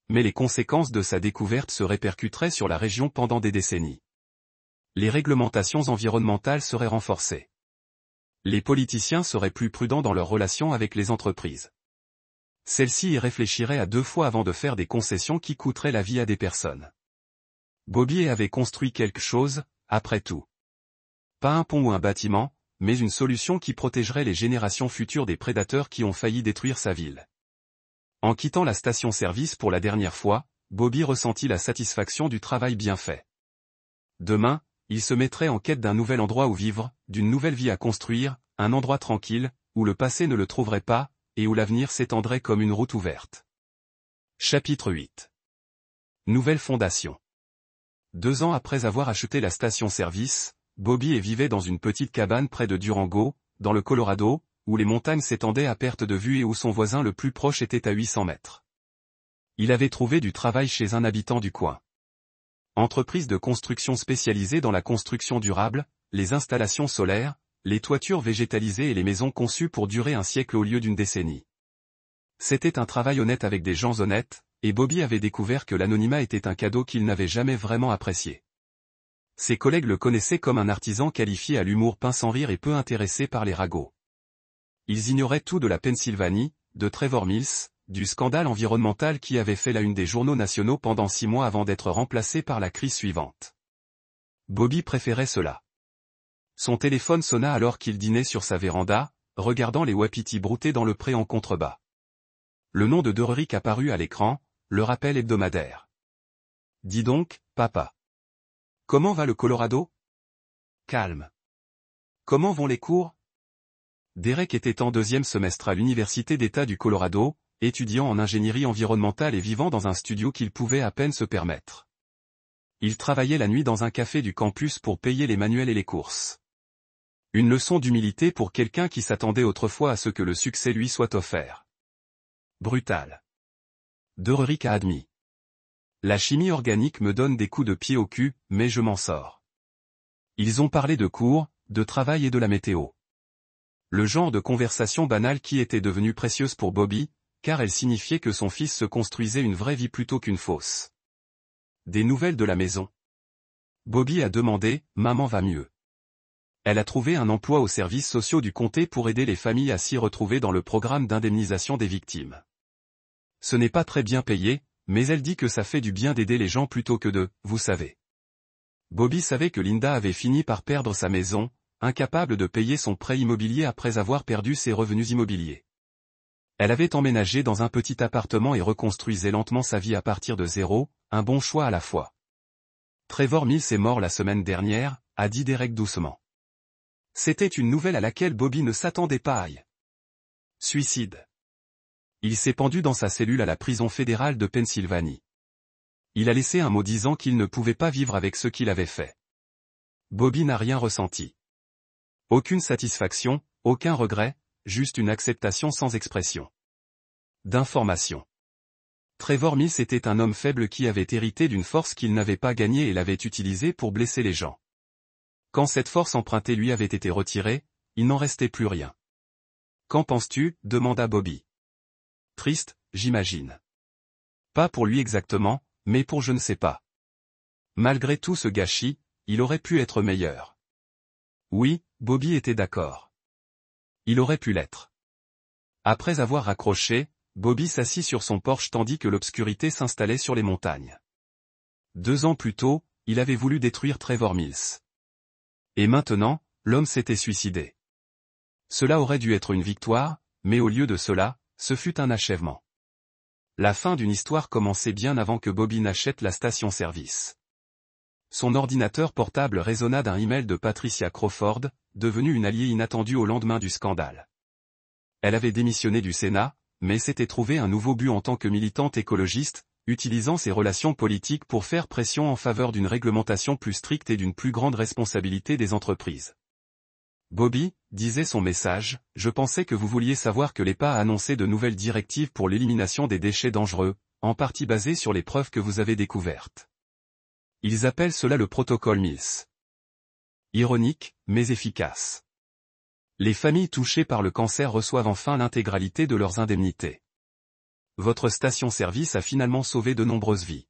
Mais les conséquences de sa découverte se répercuteraient sur la région pendant des décennies. Les réglementations environnementales seraient renforcées. Les politiciens seraient plus prudents dans leurs relations avec les entreprises. Celles-ci y réfléchiraient à 2 fois avant de faire des concessions qui coûteraient la vie à des personnes. Bobby avait construit quelque chose, après tout. Pas un pont ou un bâtiment, mais une solution qui protégerait les générations futures des prédateurs qui ont failli détruire sa ville. En quittant la station-service pour la dernière fois, Bobby ressentit la satisfaction du travail bien fait. Demain, il se mettrait en quête d'un nouvel endroit où vivre, d'une nouvelle vie à construire, un endroit tranquille, où le passé ne le trouverait pas, et où l'avenir s'étendrait comme une route ouverte. Chapitre 8. Nouvelle fondation. 2 ans après avoir acheté la station-service, Bobby vivait dans une petite cabane près de Durango, dans le Colorado, où les montagnes s'étendaient à perte de vue et où son voisin le plus proche était à 800 mètres. Il avait trouvé du travail chez un habitant du coin. Entreprise de construction spécialisée dans la construction durable, les installations solaires, les toitures végétalisées et les maisons conçues pour durer un siècle au lieu d'une décennie. C'était un travail honnête avec des gens honnêtes, et Bobby avait découvert que l'anonymat était un cadeau qu'il n'avait jamais vraiment apprécié. Ses collègues le connaissaient comme un artisan qualifié à l'humour pince sans rire et peu intéressé par les ragots. Ils ignoraient tout de la Pennsylvanie, de Trevor Mills, du scandale environnemental qui avait fait la une des journaux nationaux pendant 6 mois avant d'être remplacé par la crise suivante. Bobby préférait cela. Son téléphone sonna alors qu'il dînait sur sa véranda, regardant les wapitis brouter dans le pré en contrebas. Le nom de Derrick apparut à l'écran, le rappel hebdomadaire. « Dis donc, papa. Comment va le Colorado ? » Calme. Comment vont les cours ? Derek était en 2e semestre à l'Université d'État du Colorado, étudiant en ingénierie environnementale et vivant dans un studio qu'il pouvait à peine se permettre. Il travaillait la nuit dans un café du campus pour payer les manuels et les courses. Une leçon d'humilité pour quelqu'un qui s'attendait autrefois à ce que le succès lui soit offert. Brutal. Derrick a admis. La chimie organique me donne des coups de pied au cul, mais je m'en sors. Ils ont parlé de cours, de travail et de la météo. Le genre de conversation banale qui était devenue précieuse pour Bobby, car elle signifiait que son fils se construisait une vraie vie plutôt qu'une fausse. Des nouvelles de la maison. Bobby a demandé, « Maman va mieux. » Elle a trouvé un emploi aux services sociaux du comté pour aider les familles à s'y retrouver dans le programme d'indemnisation des victimes. Ce n'est pas très bien payé, mais elle dit que ça fait du bien d'aider les gens plutôt que de, vous savez. Bobby savait que Linda avait fini par perdre sa maison, incapable de payer son prêt immobilier après avoir perdu ses revenus immobiliers. Elle avait emménagé dans un petit appartement et reconstruisait lentement sa vie à partir de zéro, un bon choix à la fois. Trevor Mills est mort la semaine dernière, a dit Derek doucement. C'était une nouvelle à laquelle Bobby ne s'attendait pas. Suicide. Il s'est pendu dans sa cellule à la prison fédérale de Pennsylvanie. Il a laissé un mot disant qu'il ne pouvait pas vivre avec ce qu'il avait fait. Bobby n'a rien ressenti. Aucune satisfaction, aucun regret, juste une acceptation sans expression. D'information. Trevor Mills était un homme faible qui avait hérité d'une force qu'il n'avait pas gagnée et l'avait utilisée pour blesser les gens. Quand cette force empruntée lui avait été retirée, il n'en restait plus rien. « Qu'en penses-tu » demanda Bobby. Triste, j'imagine. Pas pour lui exactement, mais pour je ne sais pas. Malgré tout ce gâchis, il aurait pu être meilleur. Oui, Bobby était d'accord. Il aurait pu l'être. Après avoir raccroché, Bobby s'assit sur son porche tandis que l'obscurité s'installait sur les montagnes. 2 ans plus tôt, il avait voulu détruire Trevor Mills. Et maintenant, l'homme s'était suicidé. Cela aurait dû être une victoire, mais au lieu de cela, ce fut un achèvement. La fin d'une histoire commençait bien avant que Bobby n'achète la station-service. Son ordinateur portable résonna d'un email de Patricia Crawford, devenue une alliée inattendue au lendemain du scandale. Elle avait démissionné du Sénat, mais s'était trouvé un nouveau but en tant que militante écologiste, utilisant ses relations politiques pour faire pression en faveur d'une réglementation plus stricte et d'une plus grande responsabilité des entreprises. Bobby, disait son message, je pensais que vous vouliez savoir que l'EPA a annoncé de nouvelles directives pour l'élimination des déchets dangereux, en partie basées sur les preuves que vous avez découvertes. Ils appellent cela le protocole Mills. Ironique, mais efficace. Les familles touchées par le cancer reçoivent enfin l'intégralité de leurs indemnités. Votre station-service a finalement sauvé de nombreuses vies.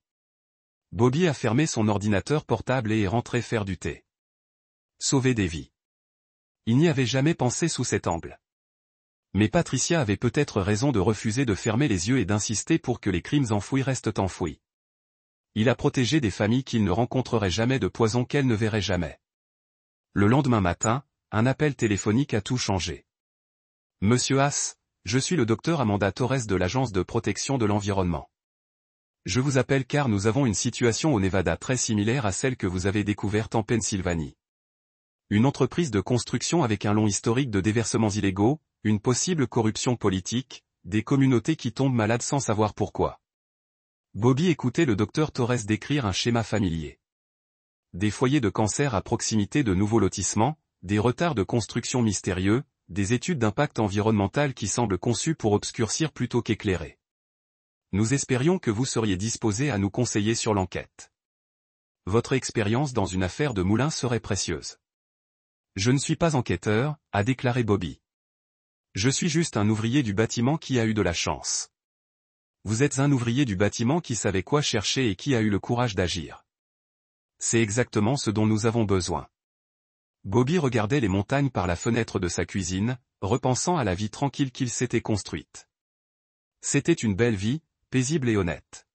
Bobby a fermé son ordinateur portable et est rentré faire du thé. Sauver des vies. Il n'y avait jamais pensé sous cet angle. Mais Patricia avait peut-être raison de refuser de fermer les yeux et d'insister pour que les crimes enfouis restent enfouis. Il a protégé des familles qu'il ne rencontrerait jamais de poison qu'elles ne verraient jamais. Le lendemain matin, un appel téléphonique a tout changé. Monsieur Haas, je suis le docteur Amanda Torres de l'Agence de protection de l'environnement. Je vous appelle car nous avons une situation au Nevada très similaire à celle que vous avez découverte en Pennsylvanie. Une entreprise de construction avec un long historique de déversements illégaux, une possible corruption politique, des communautés qui tombent malades sans savoir pourquoi. Bobby écoutait le docteur Torres décrire un schéma familier. Des foyers de cancer à proximité de nouveaux lotissements, des retards de construction mystérieux, des études d'impact environnemental qui semblent conçues pour obscurcir plutôt qu'éclairer. Nous espérions que vous seriez disposé à nous conseiller sur l'enquête. Votre expérience dans une affaire de moulin serait précieuse. Je ne suis pas enquêteur, a déclaré Bobby. Je suis juste un ouvrier du bâtiment qui a eu de la chance. Vous êtes un ouvrier du bâtiment qui savait quoi chercher et qui a eu le courage d'agir. C'est exactement ce dont nous avons besoin. Bobby regardait les montagnes par la fenêtre de sa cuisine, repensant à la vie tranquille qu'il s'était construite. C'était une belle vie, paisible et honnête.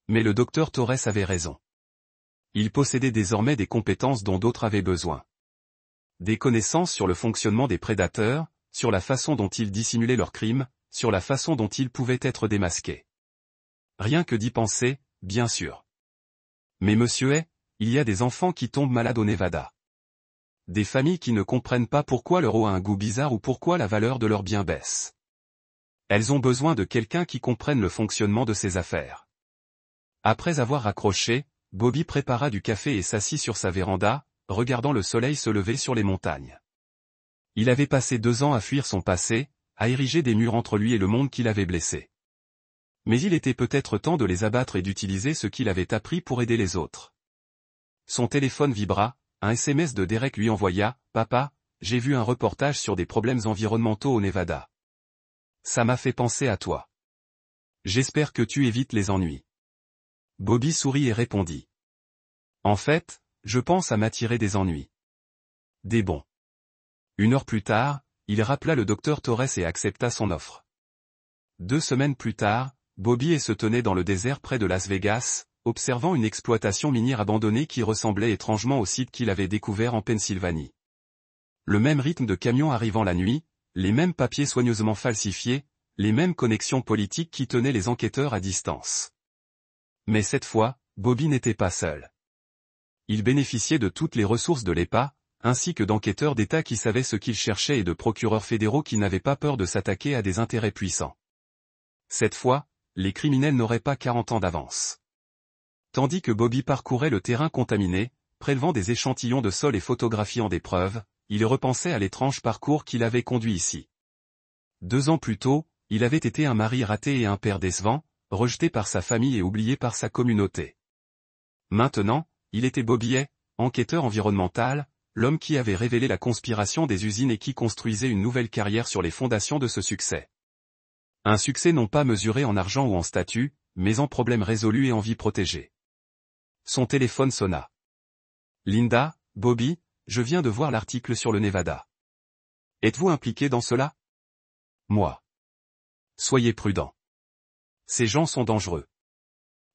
Mais le docteur Torres avait raison. Il possédait désormais des compétences dont d'autres avaient besoin. Des connaissances sur le fonctionnement des prédateurs, sur la façon dont ils dissimulaient leurs crimes, sur la façon dont ils pouvaient être démasqués. Rien que d'y penser, bien sûr. Mais monsieur est, il y a des enfants qui tombent malades au Nevada. Des familles qui ne comprennent pas pourquoi leur eau a un goût bizarre ou pourquoi la valeur de leurs biens baisse. Elles ont besoin de quelqu'un qui comprenne le fonctionnement de ces affaires. Après avoir raccroché, Bobby prépara du café et s'assit sur sa véranda, regardant le soleil se lever sur les montagnes. Il avait passé 2 ans à fuir son passé, à ériger des murs entre lui et le monde qui l'avait blessé. Mais il était peut-être temps de les abattre et d'utiliser ce qu'il avait appris pour aider les autres. Son téléphone vibra, un SMS de Derek lui envoya, « Papa, j'ai vu un reportage sur des problèmes environnementaux au Nevada. Ça m'a fait penser à toi. J'espère que tu évites les ennuis. » Bobby sourit et répondit. « En fait, je pense à m'attirer des ennuis. Des bons. » 1 heure plus tard, il rappela le docteur Torres et accepta son offre. 2 semaines plus tard, Bobby se tenait dans le désert près de Las Vegas, observant une exploitation minière abandonnée qui ressemblait étrangement au site qu'il avait découvert en Pennsylvanie. Le même rythme de camions arrivant la nuit, les mêmes papiers soigneusement falsifiés, les mêmes connexions politiques qui tenaient les enquêteurs à distance. Mais cette fois, Bobby n'était pas seul. Il bénéficiait de toutes les ressources de l'EPA, ainsi que d'enquêteurs d'État qui savaient ce qu'ils cherchaient et de procureurs fédéraux qui n'avaient pas peur de s'attaquer à des intérêts puissants. Cette fois, les criminels n'auraient pas 40 ans d'avance. Tandis que Bobby parcourait le terrain contaminé, prélevant des échantillons de sol et photographiant des preuves, il repensait à l'étrange parcours qui l'avait conduit ici. 2 ans plus tôt, il avait été un mari raté et un père décevant, rejeté par sa famille et oublié par sa communauté. Maintenant, il était Bobby, enquêteur environnemental, l'homme qui avait révélé la conspiration des usines et qui construisait une nouvelle carrière sur les fondations de ce succès. Un succès non pas mesuré en argent ou en statut, mais en problèmes résolus et en vie protégée. Son téléphone sonna. Linda, Bobby, je viens de voir l'article sur le Nevada. Êtes-vous impliqué dans cela? Moi. Soyez prudent. Ces gens sont dangereux.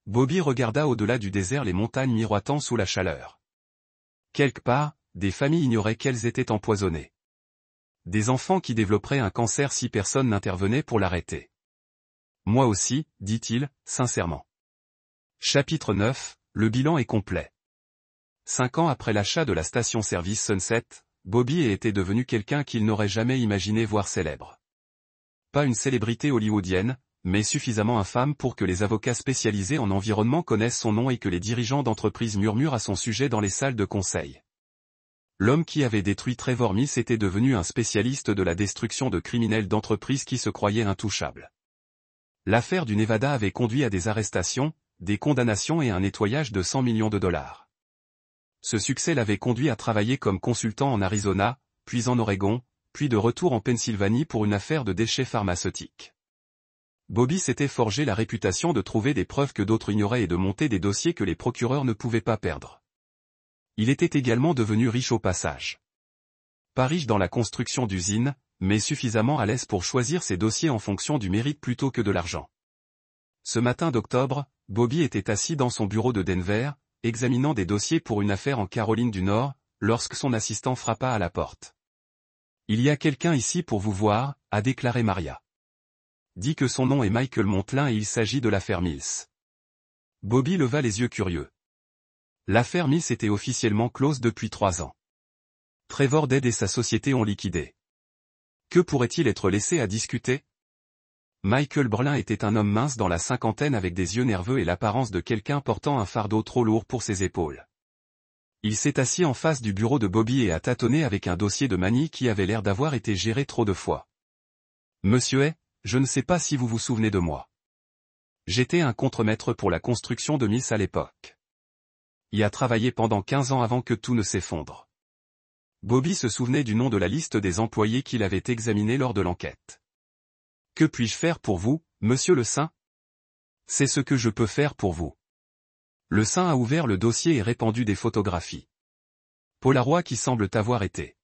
Bobby regarda au-delà du désert les montagnes miroitant sous la chaleur. Quelque part, des familles ignoraient qu'elles étaient empoisonnées. Des enfants qui développeraient un cancer si personne n'intervenait pour l'arrêter. Moi aussi, dit-il, sincèrement. Chapitre 9, le bilan est complet. 5 ans après l'achat de la station-service Sunset, Bobby était devenu quelqu'un qu'il n'aurait jamais imaginé voir célèbre. pas une célébrité hollywoodienne, mais suffisamment infâme pour que les avocats spécialisés en environnement connaissent son nom et que les dirigeants d'entreprises murmurent à son sujet dans les salles de conseil. L'homme qui avait détruit Trevor Mills était devenu un spécialiste de la destruction de criminels d'entreprises qui se croyaient intouchables. L'affaire du Nevada avait conduit à des arrestations, des condamnations et un nettoyage de 100 millions de dollars. Ce succès l'avait conduit à travailler comme consultant en Arizona, puis en Oregon, puis de retour en Pennsylvanie pour une affaire de déchets pharmaceutiques. Bobby s'était forgé la réputation de trouver des preuves que d'autres ignoraient et de monter des dossiers que les procureurs ne pouvaient pas perdre. Il était également devenu riche au passage. Pas riche dans la construction d'usines, mais suffisamment à l'aise pour choisir ses dossiers en fonction du mérite plutôt que de l'argent. Ce matin d'octobre, Bobby était assis dans son bureau de Denver, examinant des dossiers pour une affaire en Caroline du Nord, lorsque son assistant frappa à la porte. « Il y a quelqu'un ici pour vous voir », a déclaré Maria. Dit que son nom est Michael Montelin et il s'agit de l'affaire Mills. Bobby leva les yeux curieux. L'affaire Mills était officiellement close depuis 3 ans. Trevor Dead et sa société ont liquidé. Que pourrait-il être laissé à discuter? Michael Brlin était un homme mince dans la cinquantaine avec des yeux nerveux et l'apparence de quelqu'un portant un fardeau trop lourd pour ses épaules. Il s'est assis en face du bureau de Bobby et a tâtonné avec un dossier de manie qui avait l'air d'avoir été géré trop de fois. « Monsieur Hay, je ne sais pas si vous vous souvenez de moi. J'étais un contremaître pour la construction de Mills à l'époque. Y a travaillé pendant 15 ans avant que tout ne s'effondre. » Bobby se souvenait du nom de la liste des employés qu'il avait examiné lors de l'enquête. « Que puis-je faire pour vous, monsieur le Saint? » « C'est ce que je peux faire pour vous. » Le Saint a ouvert le dossier et répandu des photographies. Polaroid qui semblent avoir été